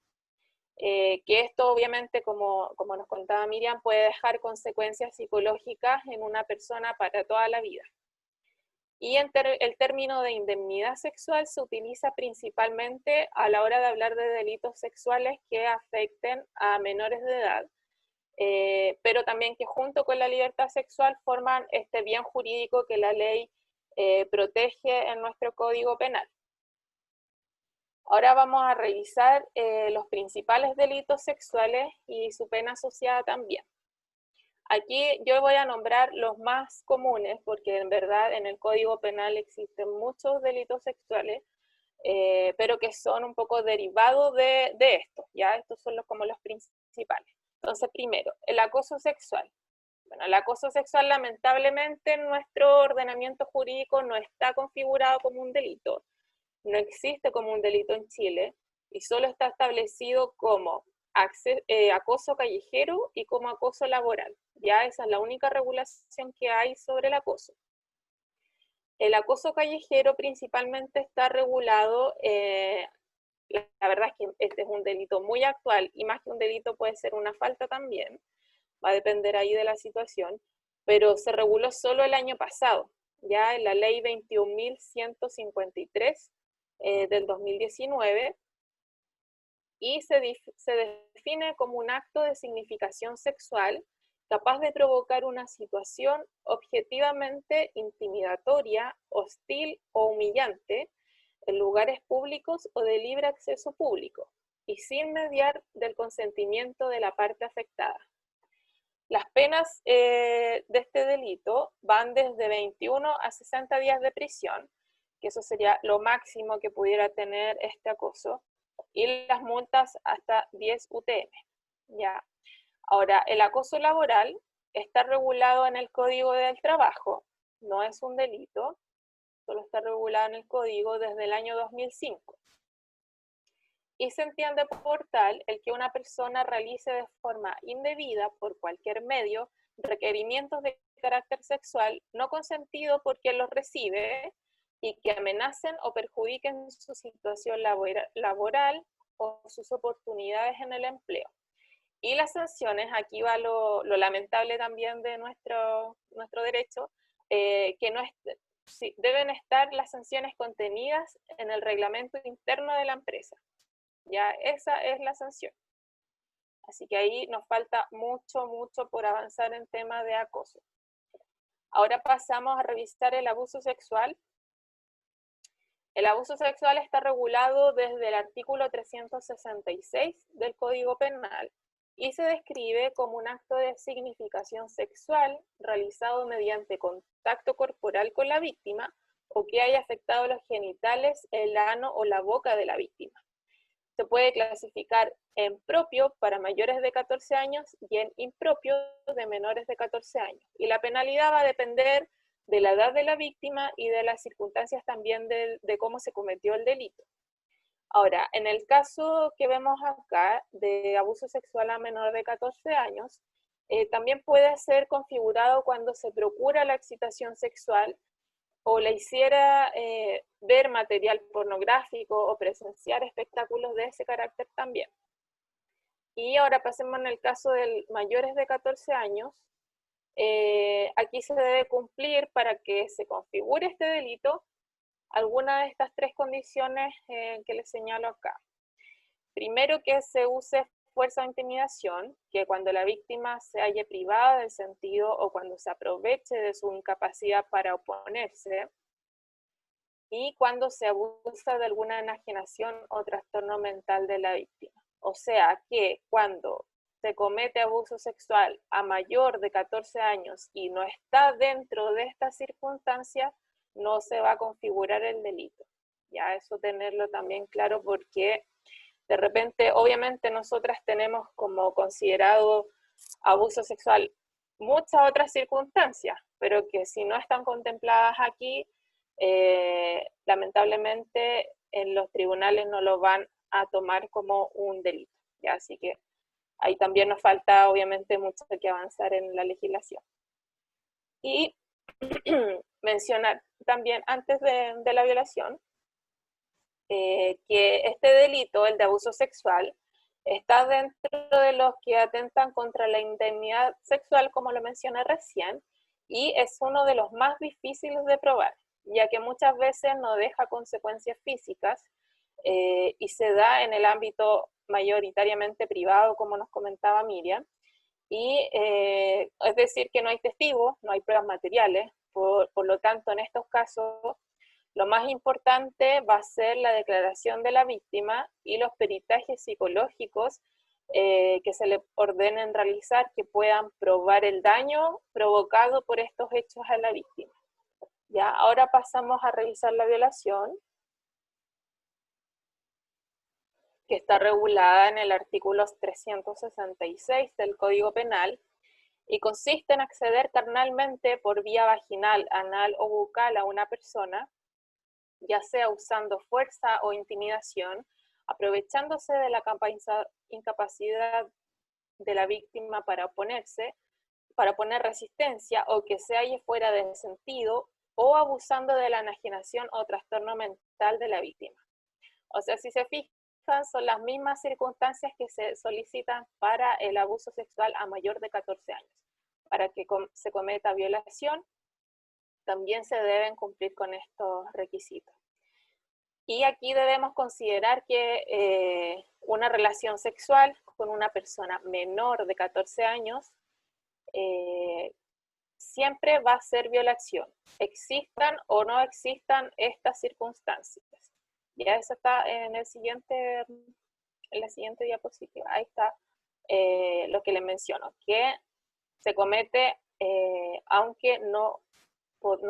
Que esto obviamente, como nos contaba Miriam, puede dejar consecuencias psicológicas en una persona para toda la vida. Y el término de indemnidad sexual se utiliza principalmente a la hora de hablar de delitos sexuales que afecten a menores de edad, pero también que junto con la libertad sexual forman este bien jurídico que la ley protege en nuestro Código Penal. Ahora vamos a revisar los principales delitos sexuales y su pena asociada también. Aquí yo voy a nombrar los más comunes, porque en verdad en el Código Penal existen muchos delitos sexuales, pero que son un poco derivados de estos, ¿ya? Estos son como los principales. Entonces, primero, el acoso sexual. Bueno, el acoso sexual lamentablemente en nuestro ordenamiento jurídico no está configurado como un delito, no existe como un delito en Chile y solo está establecido como acoso callejero y como acoso laboral. Ya esa es la única regulación que hay sobre el acoso. El acoso callejero principalmente está regulado, la verdad es que este es un delito muy actual y más que un delito puede ser una falta también, va a depender ahí de la situación, pero se reguló solo el año pasado, ya en la ley 21.153 del 2019, y se define como un acto de significación sexual capaz de provocar una situación objetivamente intimidatoria, hostil o humillante en lugares públicos o de libre acceso público, y sin mediar del consentimiento de la parte afectada. Las penas de este delito van desde 21 a 60 días de prisión, que eso sería lo máximo que pudiera tener este acoso, y las multas hasta 10 UTM. ¿Ya? Ahora, el acoso laboral está regulado en el Código del Trabajo, no es un delito, solo está regulado en el Código desde el año 2005. Y se entiende por tal el que una persona realice de forma indebida, por cualquier medio, requerimientos de carácter sexual no consentido por quien los recibe y que amenacen o perjudiquen su situación laboral o sus oportunidades en el empleo. Y las sanciones, aquí va lo lamentable también de nuestro derecho, que no deben estar las sanciones contenidas en el reglamento interno de la empresa. Ya esa es la sanción. Así que ahí nos falta mucho por avanzar en tema de acoso. Ahora pasamos a revisar el abuso sexual. El abuso sexual está regulado desde el artículo 366 del Código Penal y se describe como un acto de significación sexual realizado mediante contacto corporal con la víctima o que haya afectado los genitales, el ano o la boca de la víctima. Se puede clasificar en propio para mayores de 14 años y en impropio de menores de 14 años. Y la penalidad va a depender de la edad de la víctima y de las circunstancias también de cómo se cometió el delito. Ahora, en el caso que vemos acá de abuso sexual a menor de 14 años, también puede ser configurado cuando se procura la excitación sexual o le hiciera ver material pornográfico o presenciar espectáculos de ese carácter también. Y ahora pasemos en el caso de mayores de 14 años. Aquí se debe cumplir para que se configure este delito alguna de estas tres condiciones que les señalo acá. Primero, que se use fuerza o intimidación, que cuando la víctima se halle privada del sentido o cuando se aproveche de su incapacidad para oponerse, y cuando se abusa de alguna enajenación o trastorno mental de la víctima. O sea que cuando se comete abuso sexual a mayor de 14 años y no está dentro de estas circunstancias, no se va a configurar el delito. Ya eso tenerlo también claro, porque de repente, obviamente nosotras tenemos como considerado abuso sexual muchas otras circunstancias, pero que si no están contempladas aquí, lamentablemente en los tribunales no lo van a tomar como un delito. ¿Ya? Así que ahí también nos falta obviamente mucho que avanzar en la legislación. Y mencionar también antes de la violación, que este delito, el de abuso sexual, está dentro de los que atentan contra la intimidad sexual, como lo mencioné recién, y es uno de los más difíciles de probar, ya que muchas veces no deja consecuencias físicas y se da en el ámbito mayoritariamente privado, como nos comentaba Miriam, y es decir que no hay testigos, no hay pruebas materiales, por lo tanto en estos casos lo más importante va a ser la declaración de la víctima y los peritajes psicológicos que se le ordenen realizar, que puedan probar el daño provocado por estos hechos a la víctima. Ya, ahora pasamos a revisar la violación, que está regulada en el artículo 366 del Código Penal, y consiste en acceder carnalmente por vía vaginal, anal o bucal a una persona, ya sea usando fuerza o intimidación, aprovechándose de la incapacidad de la víctima para oponerse, para poner resistencia o que se halle fuera de sentido, o abusando de la enajenación o trastorno mental de la víctima. O sea, si se fijan, son las mismas circunstancias que se solicitan para el abuso sexual a mayor de 14 años. Para que se cometa violación, también se deben cumplir con estos requisitos. Y aquí debemos considerar que una relación sexual con una persona menor de 14 años siempre va a ser violación, existan o no existan estas circunstancias. Ya eso está en la siguiente diapositiva. Ahí está lo que les menciono, que se comete aunque no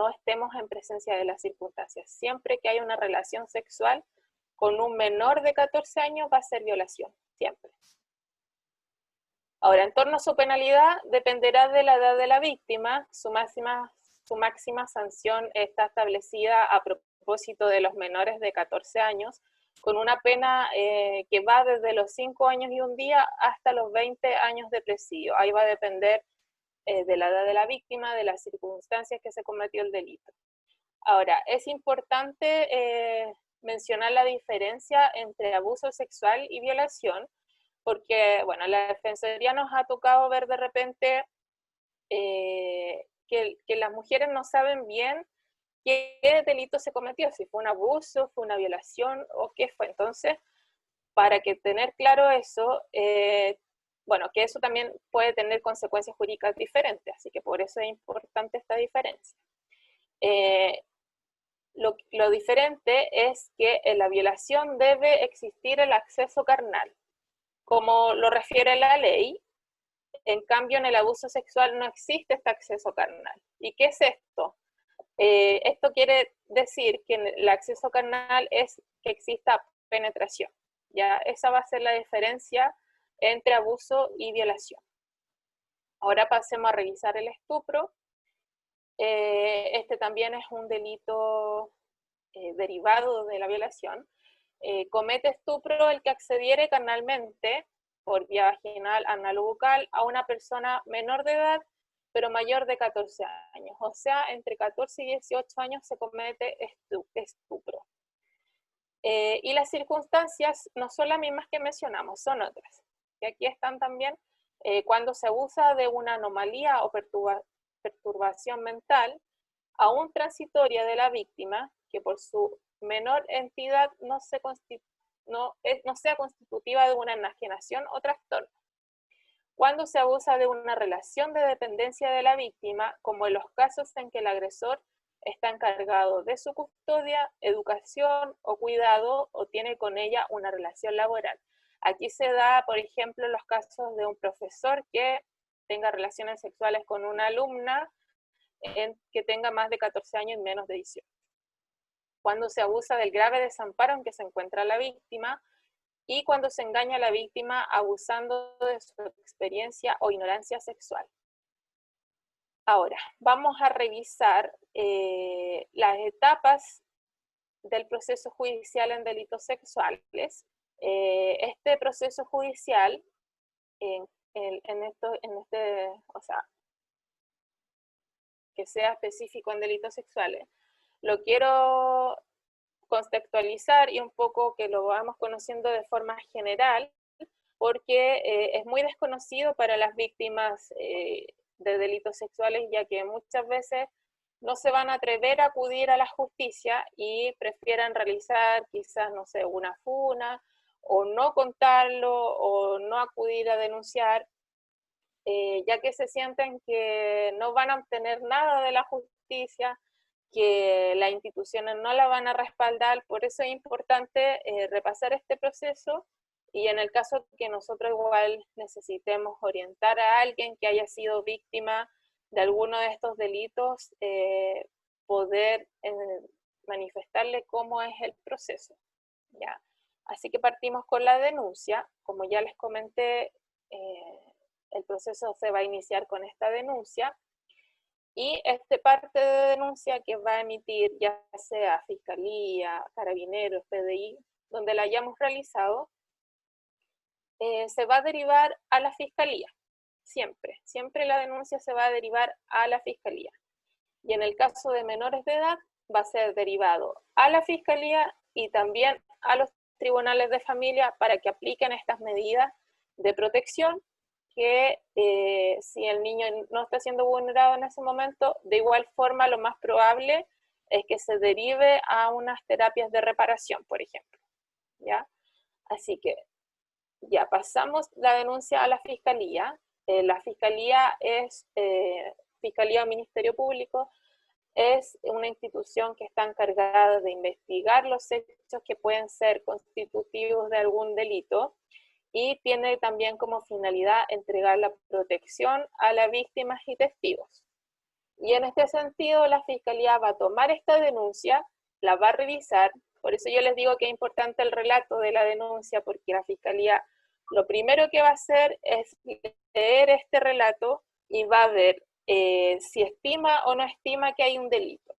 estemos en presencia de las circunstancias. Siempre que hay una relación sexual con un menor de 14 años va a ser violación, siempre. Ahora, en torno a su penalidad, dependerá de la edad de la víctima. Su máxima sanción está establecida a propósito de los menores de 14 años, con una pena que va desde los 5 años y un día hasta los 20 años de presidio. Ahí va a depender de la edad de la víctima, de las circunstancias que se cometió el delito. Ahora, es importante mencionar la diferencia entre abuso sexual y violación, porque, bueno, la Defensoría nos ha tocado ver de repente que las mujeres no saben bien qué delito se cometió, si fue un abuso, fue una violación o qué fue. Entonces, para que tener claro eso, bueno, que eso también puede tener consecuencias jurídicas diferentes, así que por eso es importante esta diferencia. Lo diferente es que en la violación debe existir el acceso carnal, como lo refiere la ley. En cambio, en el abuso sexual no existe este acceso carnal. ¿Y qué es esto? Esto quiere decir que el acceso carnal es que exista penetración. ¿Ya? Esa va a ser la diferencia entre abuso y violación. Ahora pasemos a revisar el estupro. Este también es un delito derivado de la violación. Comete estupro el que accediere carnalmente por vía vaginal, anal o bucal a una persona menor de edad, pero mayor de 14 años. O sea, entre 14 y 18 años se comete estupro. Y las circunstancias no son las mismas que mencionamos, son otras. Y aquí están también cuando se abusa de una anomalía o perturbación mental, aún transitoria de la víctima, que por su menor entidad no sea constitutiva de una enajenación o trastorno. Cuando se abusa de una relación de dependencia de la víctima, como en los casos en que el agresor está encargado de su custodia, educación o cuidado, o tiene con ella una relación laboral. Aquí se da, por ejemplo, los casos de un profesor que tenga relaciones sexuales con una alumna que tenga más de 14 años y menos de 18. Cuando se abusa del grave desamparo en que se encuentra la víctima, y cuando se engaña a la víctima abusando de su experiencia o ignorancia sexual. Ahora, vamos a revisar las etapas del proceso judicial en delitos sexuales. Este proceso judicial, o sea, que sea específico en delitos sexuales, lo quiero contextualizar y un poco que lo vamos conociendo de forma general, porque es muy desconocido para las víctimas de delitos sexuales, ya que muchas veces no se van a atrever a acudir a la justicia y prefieren realizar quizás, no sé, una funa, o no contarlo, o no acudir a denunciar, ya que se sienten que no van a obtener nada de la justicia, que las instituciones no la van a respaldar. Por eso es importante repasar este proceso, y en el caso que nosotros igual necesitemos orientar a alguien que haya sido víctima de alguno de estos delitos, poder manifestarle cómo es el proceso, ¿ya? Así que partimos con la denuncia. Como ya les comenté, el proceso se va a iniciar con esta denuncia, y parte de denuncia que va a emitir ya sea Fiscalía, Carabineros, PDI, donde la hayamos realizado, se va a derivar a la Fiscalía. Siempre la denuncia se va a derivar a la Fiscalía. Y en el caso de menores de edad, va a ser derivado a la Fiscalía y también a los tribunales de familia para que apliquen estas medidas de protección, que si el niño no está siendo vulnerado en ese momento, de igual forma lo más probable es que se derive a unas terapias de reparación, por ejemplo, ¿ya? Así que ya pasamos la denuncia a la Fiscalía. La Fiscalía es, Fiscalía o Ministerio Público, es una institución que está encargada de investigar los hechos que pueden ser constitutivos de algún delito y tiene también como finalidad entregar la protección a las víctimas y testigos. Y en este sentido, la Fiscalía va a tomar esta denuncia, la va a revisar, por eso yo les digo que es importante el relato de la denuncia, porque la Fiscalía lo primero que va a hacer es leer este relato y va a ver si estima o no estima que hay un delito.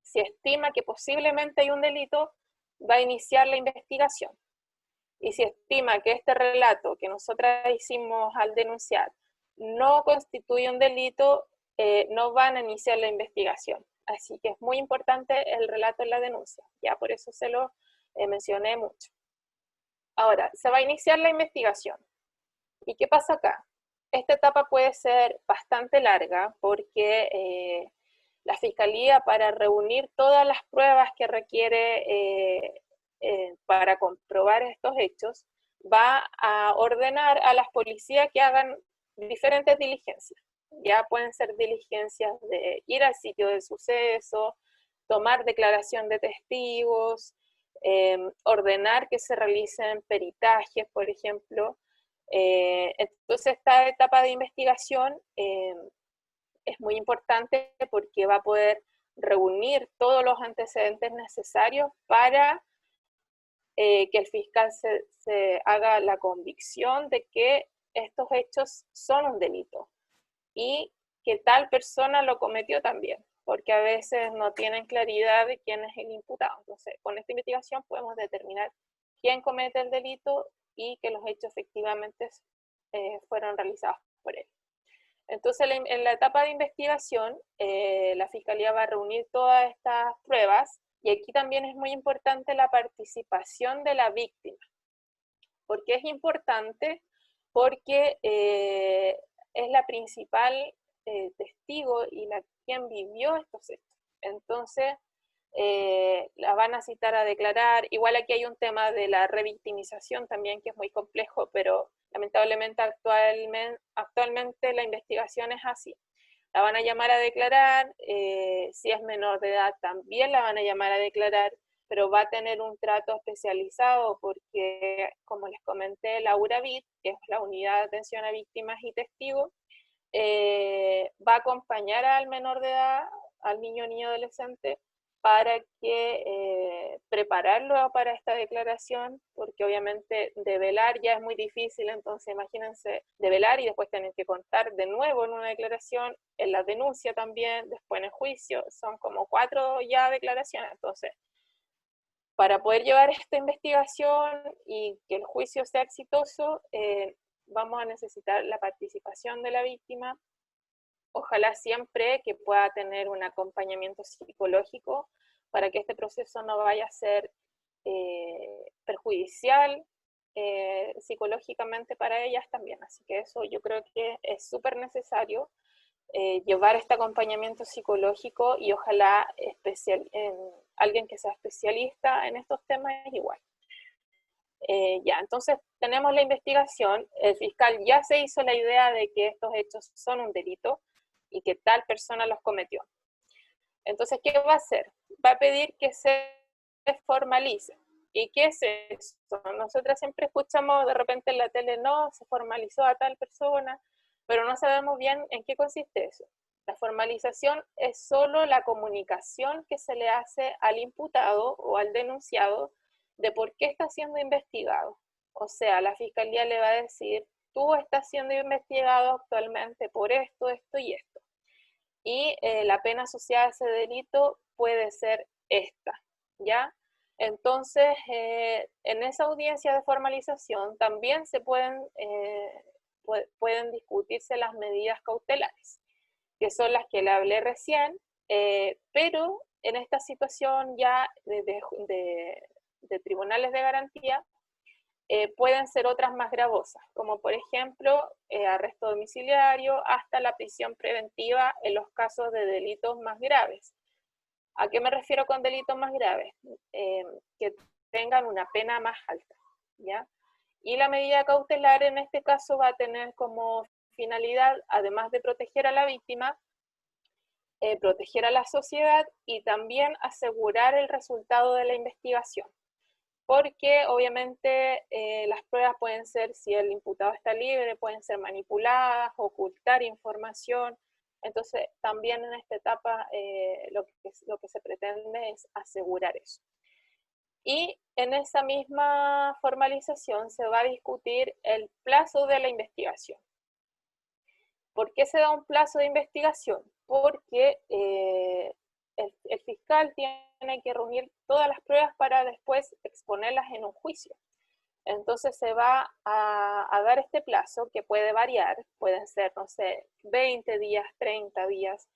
Si estima que posiblemente hay un delito, va a iniciar la investigación. Y si estima que este relato que nosotras hicimos al denunciar no constituye un delito, no van a iniciar la investigación. Así que es muy importante el relato en la denuncia. Ya por eso se lo mencioné mucho. Ahora, se va a iniciar la investigación. ¿Y qué pasa acá? Esta etapa puede ser bastante larga porque la Fiscalía, para reunir todas las pruebas que requiere para comprobar estos hechos, va a ordenar a las policías que hagan diferentes diligencias. Ya pueden ser diligencias de ir al sitio del suceso, tomar declaración de testigos, ordenar que se realicen peritajes, por ejemplo. Entonces esta etapa de investigación es muy importante porque va a poder reunir todos los antecedentes necesarios para que el fiscal se haga la convicción de que estos hechos son un delito y que tal persona lo cometió también, porque a veces no tienen claridad de quién es el imputado. Entonces, con esta investigación podemos determinar quién comete el delito y que los hechos efectivamente fueron realizados por él. Entonces, en la etapa de investigación, la Fiscalía va a reunir todas estas pruebas y aquí también es muy importante la participación de la víctima. ¿Por qué es importante? Porque es la principal testigo y quien vivió estos hechos. Entonces, la van a citar a declarar. Igual aquí hay un tema de la revictimización también que es muy complejo, pero lamentablemente actualmente la investigación es así. La van a llamar a declarar, si es menor de edad también la van a llamar a declarar, pero va a tener un trato especializado porque, como les comenté, la URAVIT, que es la Unidad de Atención a Víctimas y Testigos, va a acompañar al menor de edad, al niño o niña adolescente, para que prepararlo para esta declaración, porque obviamente develar ya es muy difícil, entonces imagínense develar y después tener que contar de nuevo en una declaración, en la denuncia también, después en el juicio, son como 4 ya declaraciones, entonces para poder llevar esta investigación y que el juicio sea exitoso, vamos a necesitar la participación de la víctima. Ojalá siempre que pueda tener un acompañamiento psicológico para que este proceso no vaya a ser perjudicial psicológicamente para ellas también. Así que eso yo creo que es súper necesario, llevar este acompañamiento psicológico y ojalá alguien que sea especialista en estos temas igual. Ya, entonces tenemos la investigación, el fiscal ya se hizo la idea de que estos hechos son un delito y que tal persona los cometió. Entonces, ¿qué va a hacer? Va a pedir que se formalice. ¿Y qué es eso? Nosotras siempre escuchamos de repente en la tele, no, se formalizó a tal persona, pero no sabemos bien en qué consiste eso. La formalización es solo la comunicación que se le hace al imputado o al denunciado de por qué está siendo investigado. O sea, la Fiscalía le va a decir, tú estás siendo investigado actualmente por esto, esto y esto. Y la pena asociada a ese delito puede ser esta, ¿ya? Entonces, en esa audiencia de formalización también se pueden discutirse las medidas cautelares, que son las que le hablé recién, pero en esta situación ya de tribunales de garantía, pueden ser otras más gravosas, como por ejemplo arresto domiciliario hasta la prisión preventiva en los casos de delitos más graves. ¿A qué me refiero con delitos más graves? Que tengan una pena más alta, ¿ya? Y la medida cautelar en este caso va a tener como finalidad, además de proteger a la víctima, proteger a la sociedad y también asegurar el resultado de la investigación. Porque obviamente las pruebas pueden ser, si el imputado está libre, pueden ser manipuladas, ocultar información. Entonces también en esta etapa lo que se pretende es asegurar eso. Y en esa misma formalización se va a discutir el plazo de la investigación. ¿Por qué se da un plazo de investigación? Porque el fiscal tiene que reunir todas las pruebas para después exponerlas en un juicio. Entonces se va a dar este plazo que puede variar, pueden ser, no sé, 20 días, 30 días,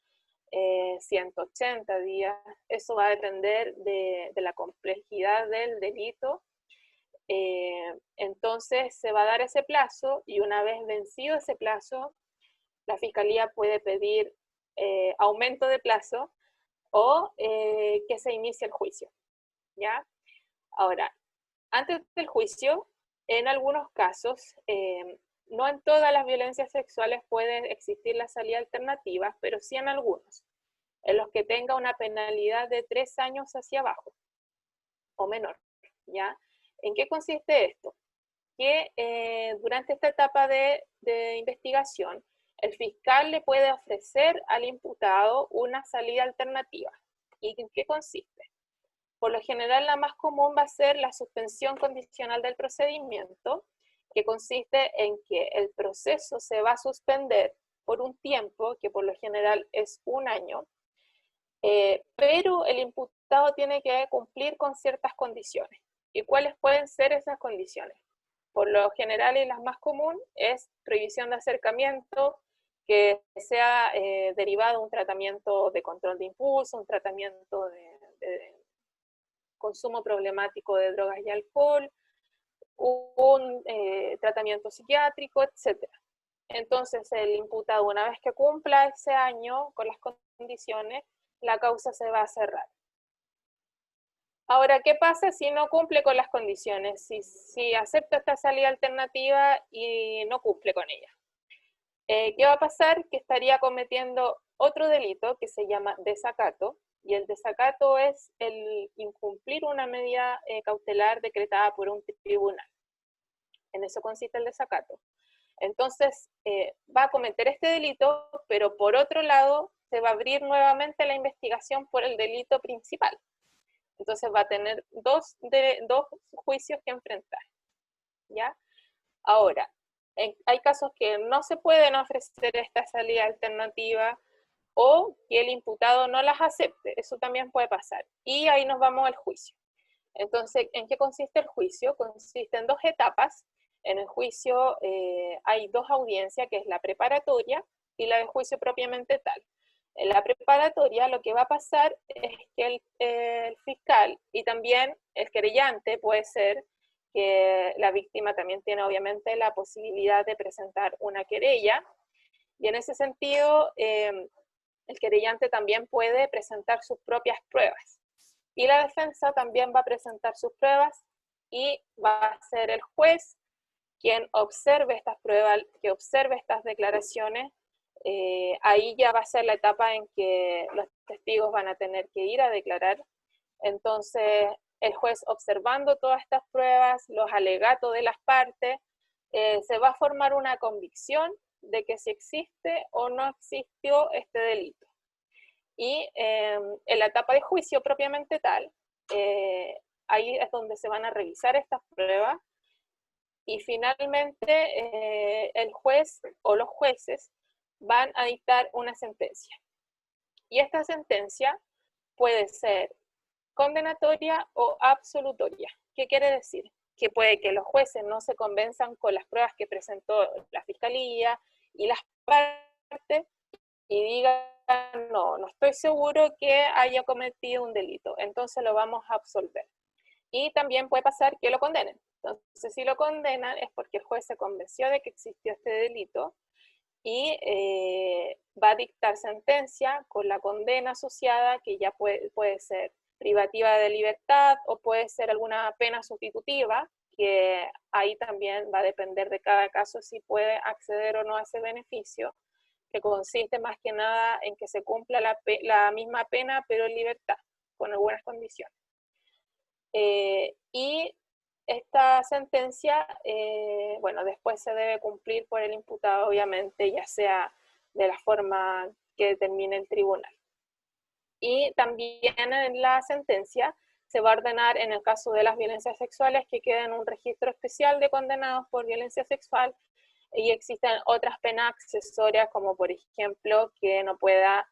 180 días, eso va a depender de la complejidad del delito. Entonces se va a dar ese plazo y una vez vencido ese plazo, la Fiscalía puede pedir aumento de plazo o que se inicie el juicio, ¿ya? Ahora, antes del juicio, en algunos casos, no en todas las violencias sexuales puede existir la salida alternativa, pero sí en algunos, en los que tenga una penalidad de 3 años hacia abajo o menor, ¿ya? ¿En qué consiste esto? Que durante esta etapa de investigación, el fiscal le puede ofrecer al imputado una salida alternativa. ¿Y en qué consiste? Por lo general, la más común va a ser la suspensión condicional del procedimiento, que consiste en que el proceso se va a suspender por un tiempo, que por lo general es 1 año, pero el imputado tiene que cumplir con ciertas condiciones. ¿Y cuáles pueden ser esas condiciones? Por lo general, y las más comunes, es prohibición de acercamiento, que sea derivado de un tratamiento de control de impulso, un tratamiento de consumo problemático de drogas y alcohol, un tratamiento psiquiátrico, etc. Entonces, el imputado, una vez que cumpla ese año con las condiciones, la causa se va a cerrar. Ahora, ¿qué pasa si no cumple con las condiciones? Si acepta esta salida alternativa y no cumple con ella. ¿Qué va a pasar? Que estaría cometiendo otro delito que se llama desacato, y el desacato es el incumplir una medida cautelar decretada por un tribunal. En eso consiste el desacato. Entonces, va a cometer este delito, pero por otro lado, se va a abrir nuevamente la investigación por el delito principal. Entonces va a tener dos juicios que enfrentar, ¿ya? Ahora, hay casos que no se pueden ofrecer esta salida alternativa o que el imputado no las acepte, eso también puede pasar. Y ahí nos vamos al juicio. Entonces, ¿en qué consiste el juicio? Consiste en 2 etapas. En el juicio hay 2 audiencias, que es la preparatoria y la de juicio propiamente tal. En la preparatoria lo que va a pasar es que el fiscal y también el querellante, puede ser que la víctima también tiene obviamente la posibilidad de presentar una querella, y en ese sentido el querellante también puede presentar sus propias pruebas. Y la defensa también va a presentar sus pruebas y va a ser el juez quien observe estas pruebas, que observe estas declaraciones. Ahí ya va a ser la etapa en que los testigos van a tener que ir a declarar. Entonces, el juez observando todas estas pruebas, los alegatos de las partes, se va a formar una convicción de que si existe o no existió este delito. Y en la etapa de juicio propiamente tal, ahí es donde se van a revisar estas pruebas y finalmente el juez o los jueces van a dictar una sentencia. Y esta sentencia puede ser condenatoria o absolutoria. ¿Qué quiere decir? Que puede que los jueces no se convenzan con las pruebas que presentó la fiscalía y las partes y digan, no estoy seguro que haya cometido un delito, entonces lo vamos a absolver. Y también puede pasar que lo condenen. Entonces, si lo condenan es porque el juez se convenció de que existió este delito y va a dictar sentencia con la condena asociada, que ya puede ser privativa de libertad o puede ser alguna pena sustitutiva, que ahí también va a depender de cada caso si puede acceder o no a ese beneficio, que consiste más que nada en que se cumpla la misma pena pero en libertad, con algunas condiciones. Y esta sentencia, bueno, después se debe cumplir por el imputado, obviamente, ya sea de la forma que determine el tribunal. Y también en la sentencia se va a ordenar, en el caso de las violencias sexuales, que quede en un registro especial de condenados por violencia sexual, y existen otras penas accesorias, como por ejemplo que no pueda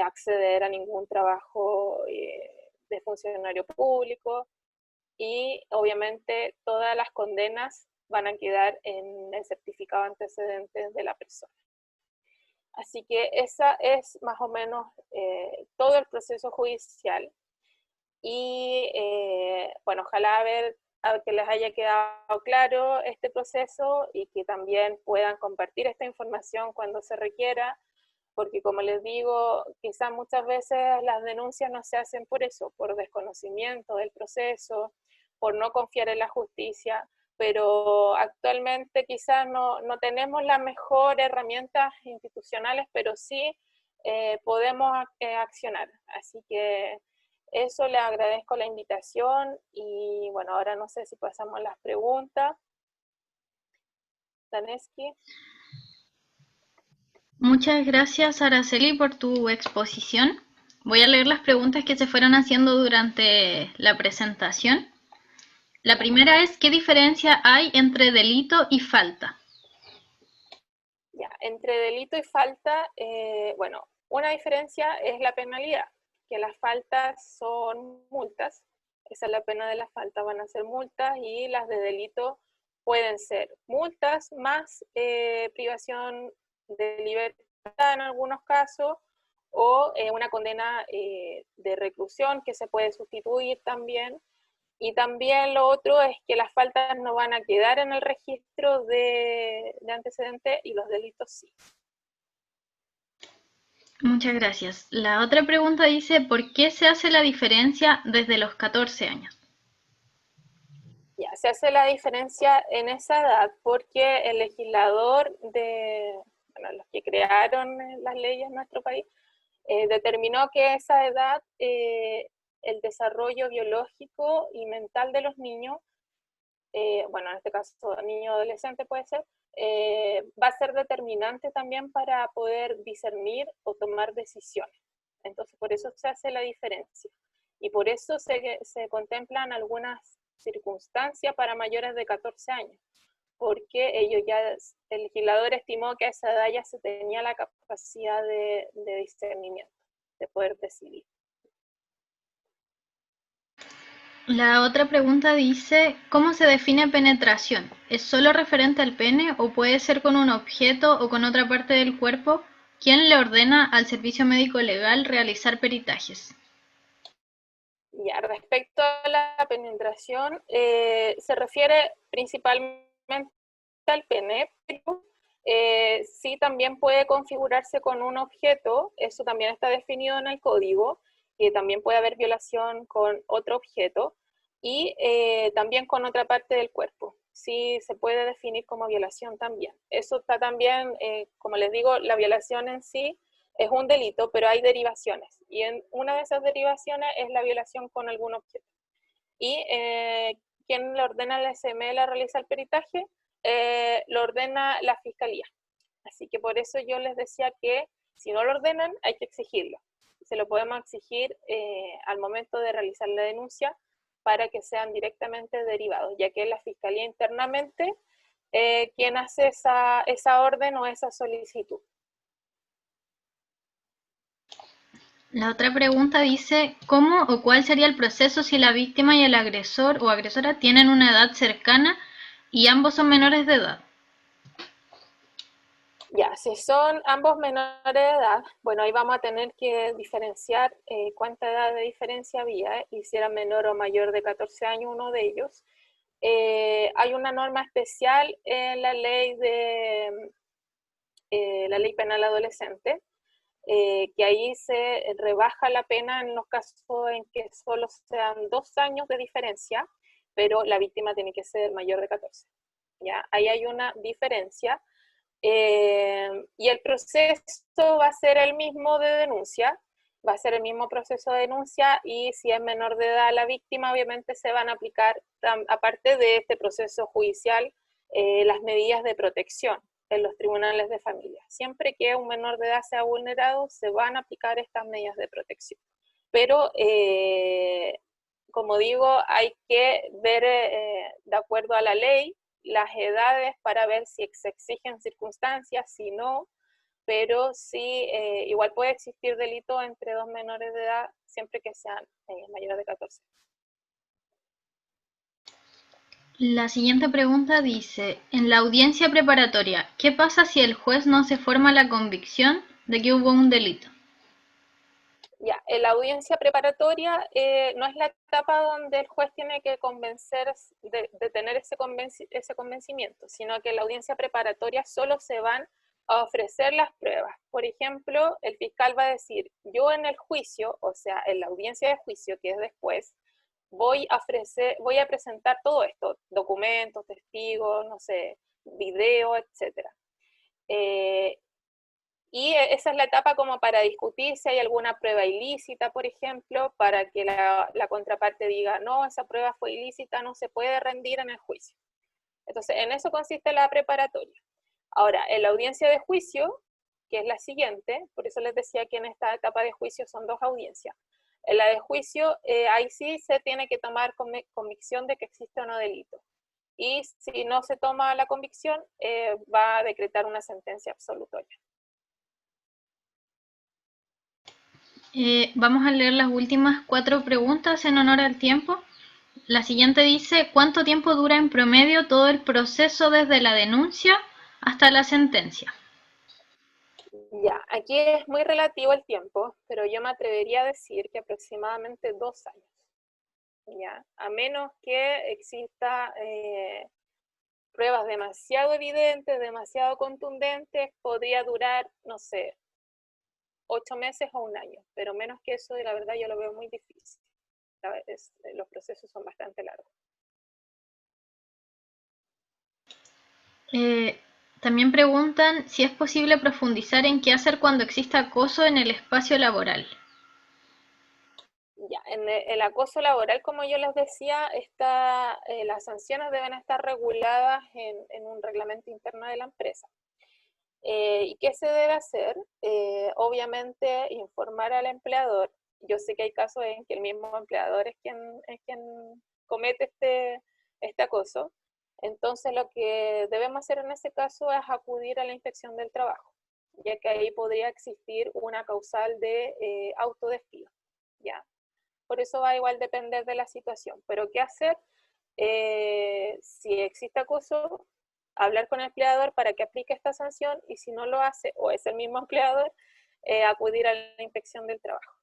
acceder a ningún trabajo de funcionario público, y obviamente todas las condenas van a quedar en el certificado antecedente de la persona. Así que esa es más o menos todo el proceso judicial. Y bueno, ojalá a que les haya quedado claro este proceso y que también puedan compartir esta información cuando se requiera, porque como les digo, quizás muchas veces las denuncias no se hacen por eso, por desconocimiento del proceso, por no confiar en la justicia, pero actualmente quizás no tenemos las mejores herramientas institucionales, pero sí podemos accionar. Así que eso, le agradezco la invitación y bueno, ahora no sé si pasamos a las preguntas. Daneski. Muchas gracias, Araceli, por tu exposición. Voy a leer las preguntas que se fueron haciendo durante la presentación. La primera es, ¿qué diferencia hay entre delito y falta? Ya, entre delito y falta, bueno, una diferencia es la penalidad, que las faltas son multas, esa es la pena de la falta, van a ser multas, y las de delito pueden ser multas más privación de libertad en algunos casos, o una condena de reclusión que se puede sustituir también. Y también lo otro es que las faltas no van a quedar en el registro de antecedentes y los delitos sí. Muchas gracias. La otra pregunta dice, ¿por qué se hace la diferencia desde los 14 años? Ya, se hace la diferencia en esa edad porque el legislador bueno, los que crearon las leyes en nuestro país, determinó que esa edad, el desarrollo biológico y mental de los niños, bueno, en este caso niño adolescente puede ser, va a ser determinante también para poder discernir o tomar decisiones. Entonces, por eso se hace la diferencia. Y por eso se contemplan algunas circunstancias para mayores de 14 años, porque el legislador estimó que a esa edad ya se tenía la capacidad de discernimiento, de poder decidir. La otra pregunta dice, ¿cómo se define penetración? ¿Es solo referente al pene o puede ser con un objeto o con otra parte del cuerpo? ¿Quién le ordena al servicio médico legal realizar peritajes? Ya, respecto a la penetración, se refiere principalmente al pene, pero sí también puede configurarse con un objeto, eso también está definido en el código, que también puede haber violación con otro objeto, y también con otra parte del cuerpo. Sí se puede definir como violación también. Eso está también, como les digo, la violación en sí es un delito, pero hay derivaciones. Y una de esas derivaciones es la violación con algún objeto. Y ¿quién le ordena al SML a realizar el peritaje? Lo ordena la Fiscalía. Así que por eso yo les decía que si no lo ordenan, hay que exigirlo. Se lo podemos exigir al momento de realizar la denuncia para que sean directamente derivados, ya que es la Fiscalía internamente quien hace esa orden o esa solicitud. La otra pregunta dice, ¿cómo o cuál sería el proceso si la víctima y el agresor o agresora tienen una edad cercana y ambos son menores de edad? Ya, si son ambos menores de edad, bueno, ahí vamos a tener que diferenciar cuánta edad de diferencia había, y si era menor o mayor de 14 años uno de ellos. Hay una norma especial en la ley penal adolescente, que ahí se rebaja la pena en los casos en que solo sean 2 años de diferencia, pero la víctima tiene que ser mayor de 14. ¿Ya? Ahí hay una diferencia. Y el proceso va a ser el mismo de denuncia, va a ser el mismo proceso de denuncia, y si es menor de edad la víctima, obviamente se van a aplicar, aparte de este proceso judicial, las medidas de protección en los tribunales de familia. Siempre que un menor de edad sea vulnerado, se van a aplicar estas medidas de protección. Pero, como digo, hay que ver, de acuerdo a la ley, las edades para ver si se exigen circunstancias, si no, pero sí, igual puede existir delito entre 2 menores de edad, siempre que sean mayores de 14. La siguiente pregunta dice, en la audiencia preparatoria, ¿qué pasa si el juez no se forma la convicción de que hubo un delito? Ya, en la audiencia preparatoria no es la etapa donde el juez tiene que convencer de tener ese convencimiento, sino que en la audiencia preparatoria solo se van a ofrecer las pruebas. Por ejemplo, el fiscal va a decir, yo en el juicio, o sea, en la audiencia de juicio, que es después, voy a presentar todo esto, documentos, testigos, no sé, video, etc. Y esa es la etapa como para discutir si hay alguna prueba ilícita, por ejemplo, para que la contraparte diga, no, esa prueba fue ilícita, no se puede rendir en el juicio. Entonces, en eso consiste la preparatoria. Ahora, en la audiencia de juicio, que es la siguiente, por eso les decía que en esta etapa de juicio son 2 audiencias. En la de juicio, ahí sí se tiene que tomar convicción de que existe o no delito. Y si no se toma la convicción, va a decretar una sentencia absolutoria. Vamos a leer las últimas 4 preguntas en honor al tiempo. La siguiente dice, ¿cuánto tiempo dura en promedio todo el proceso desde la denuncia hasta la sentencia? Ya, aquí es muy relativo el tiempo, pero yo me atrevería a decir que aproximadamente 2 años. ¿Ya? A menos que exista pruebas demasiado evidentes, demasiado contundentes, podría durar, no sé, 8 meses o 1 año, pero menos que eso, la verdad, yo lo veo muy difícil. Los procesos son bastante largos. También preguntan si es posible profundizar en qué hacer cuando exista acoso en el espacio laboral. Ya, en el acoso laboral, como yo les decía, las sanciones deben estar reguladas en un reglamento interno de la empresa. ¿Y qué se debe hacer? Obviamente, informar al empleador. Yo sé que hay casos en que el mismo empleador es quien comete este acoso. Entonces, lo que debemos hacer en ese caso es acudir a la inspección del trabajo, ya que ahí podría existir una causal de autodespido, ¿ya? Por eso va a igual depender de la situación. Pero ¿qué hacer? Si existe acoso, hablar con el empleador para que aplique esta sanción, y si no lo hace, o es el mismo empleador, acudir a la inspección del trabajo.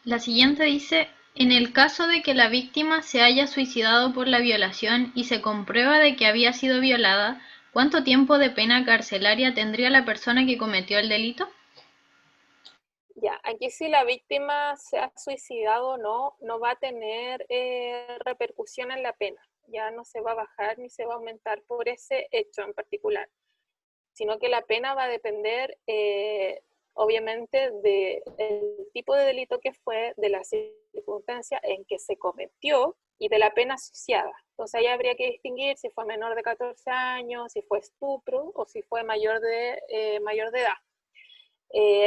La siguiente dice, en el caso de que la víctima se haya suicidado por la violación y se comprueba de que había sido violada, ¿cuánto tiempo de pena carcelaria tendría la persona que cometió el delito? Ya, aquí si la víctima se ha suicidado o no, no va a tener repercusión en la pena. Ya no se va a bajar ni se va a aumentar por ese hecho en particular, sino que la pena va a depender, obviamente, del tipo de delito que fue, de la circunstancia en que se cometió y de la pena asociada. Entonces ahí habría que distinguir si fue menor de 14 años, si fue estupro o si fue mayor de edad.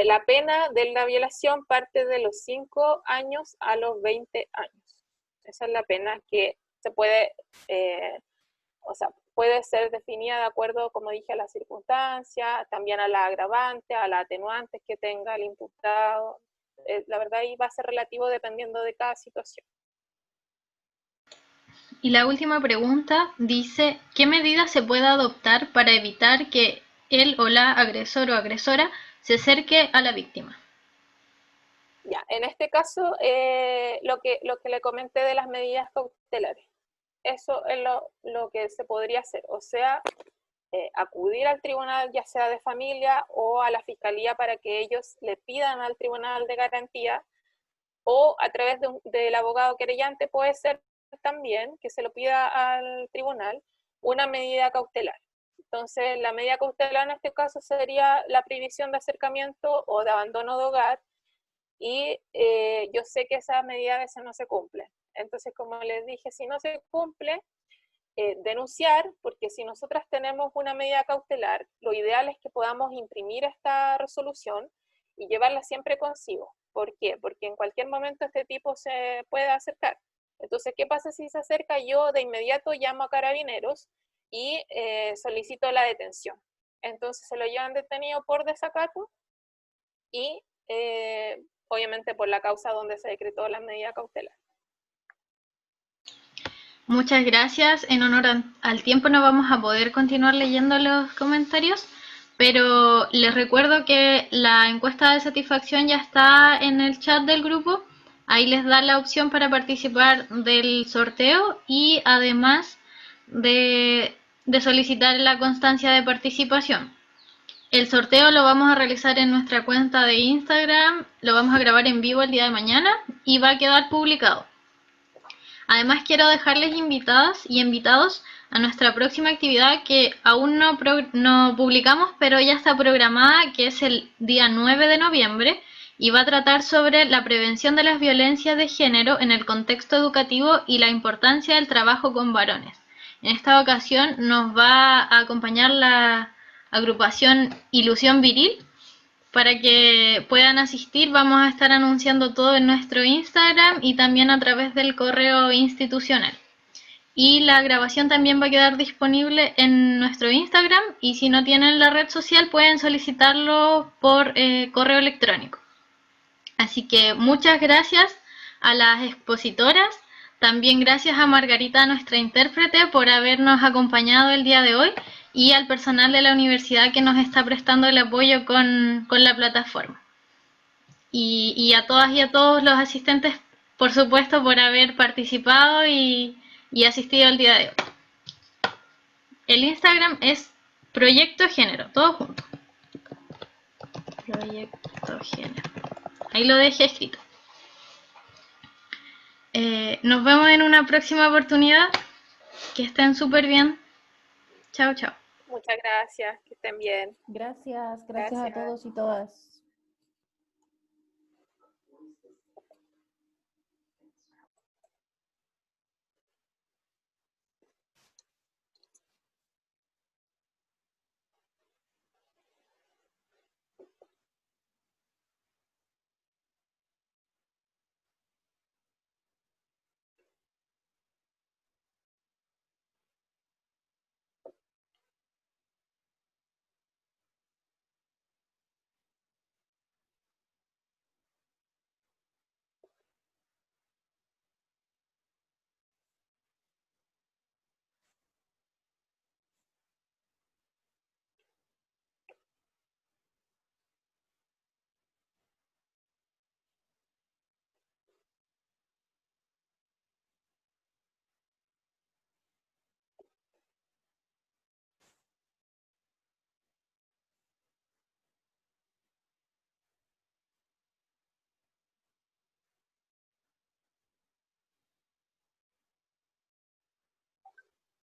La pena de la violación parte de los 5 años a los 20 años. Esa es la pena que se puede, puede ser definida de acuerdo, como dije, a la circunstancia, también a la agravante, a las atenuantes que tenga el imputado. La verdad ahí va a ser relativo dependiendo de cada situación. Y la última pregunta dice, ¿qué medidas se puede adoptar para evitar que él o la agresor o agresora se acerque a la víctima? Ya, en este caso, lo que le comenté de las medidas cautelares, eso es lo que se podría hacer. O sea, acudir al tribunal, ya sea de familia o a la fiscalía, para que ellos le pidan al tribunal de garantía, o a través del abogado querellante puede ser también que se lo pida al tribunal una medida cautelar. Entonces, la medida cautelar en este caso sería la prohibición de acercamiento o de abandono de hogar, y yo sé que esa medida a veces no se cumple. Entonces, como les dije, si no se cumple, denunciar, porque si nosotras tenemos una medida cautelar, lo ideal es que podamos imprimir esta resolución y llevarla siempre consigo. ¿Por qué? Porque en cualquier momento este tipo se puede acercar. Entonces, ¿qué pasa si se acerca? Yo de inmediato llamo a Carabineros y solicito la detención. Entonces se lo llevan detenido por desacato y obviamente por la causa donde se decretó la medida cautelar. Muchas gracias. En honor al tiempo no vamos a poder continuar leyendo los comentarios, pero les recuerdo que la encuesta de satisfacción ya está en el chat del grupo. Ahí les da la opción para participar del sorteo y además de solicitar la constancia de participación. El sorteo lo vamos a realizar en nuestra cuenta de Instagram, lo vamos a grabar en vivo el día de mañana y va a quedar publicado. Además, quiero dejarles invitadas y invitados a nuestra próxima actividad, que aún no publicamos, pero ya está programada, que es el día 9 de noviembre, y va a tratar sobre la prevención de las violencias de género en el contexto educativo y la importancia del trabajo con varones. En esta ocasión nos va a acompañar la agrupación Ilusión Viril. Para que puedan asistir, vamos a estar anunciando todo en nuestro Instagram y también a través del correo institucional. Y la grabación también va a quedar disponible en nuestro Instagram, y si no tienen la red social pueden solicitarlo por correo electrónico. Así que muchas gracias a las expositoras, también gracias a Margarita, nuestra intérprete, por habernos acompañado el día de hoy, y al personal de la universidad que nos está prestando el apoyo con la plataforma. Y a todas y a todos los asistentes, por supuesto, por haber participado y asistido el día de hoy. El Instagram es Proyecto Género, todo junto. Proyecto Género. Ahí lo dejé escrito. Nos vemos en una próxima oportunidad. Que estén súper bien. Chao, chao. Muchas gracias, que estén bien. Gracias a Gracias. todos y todas.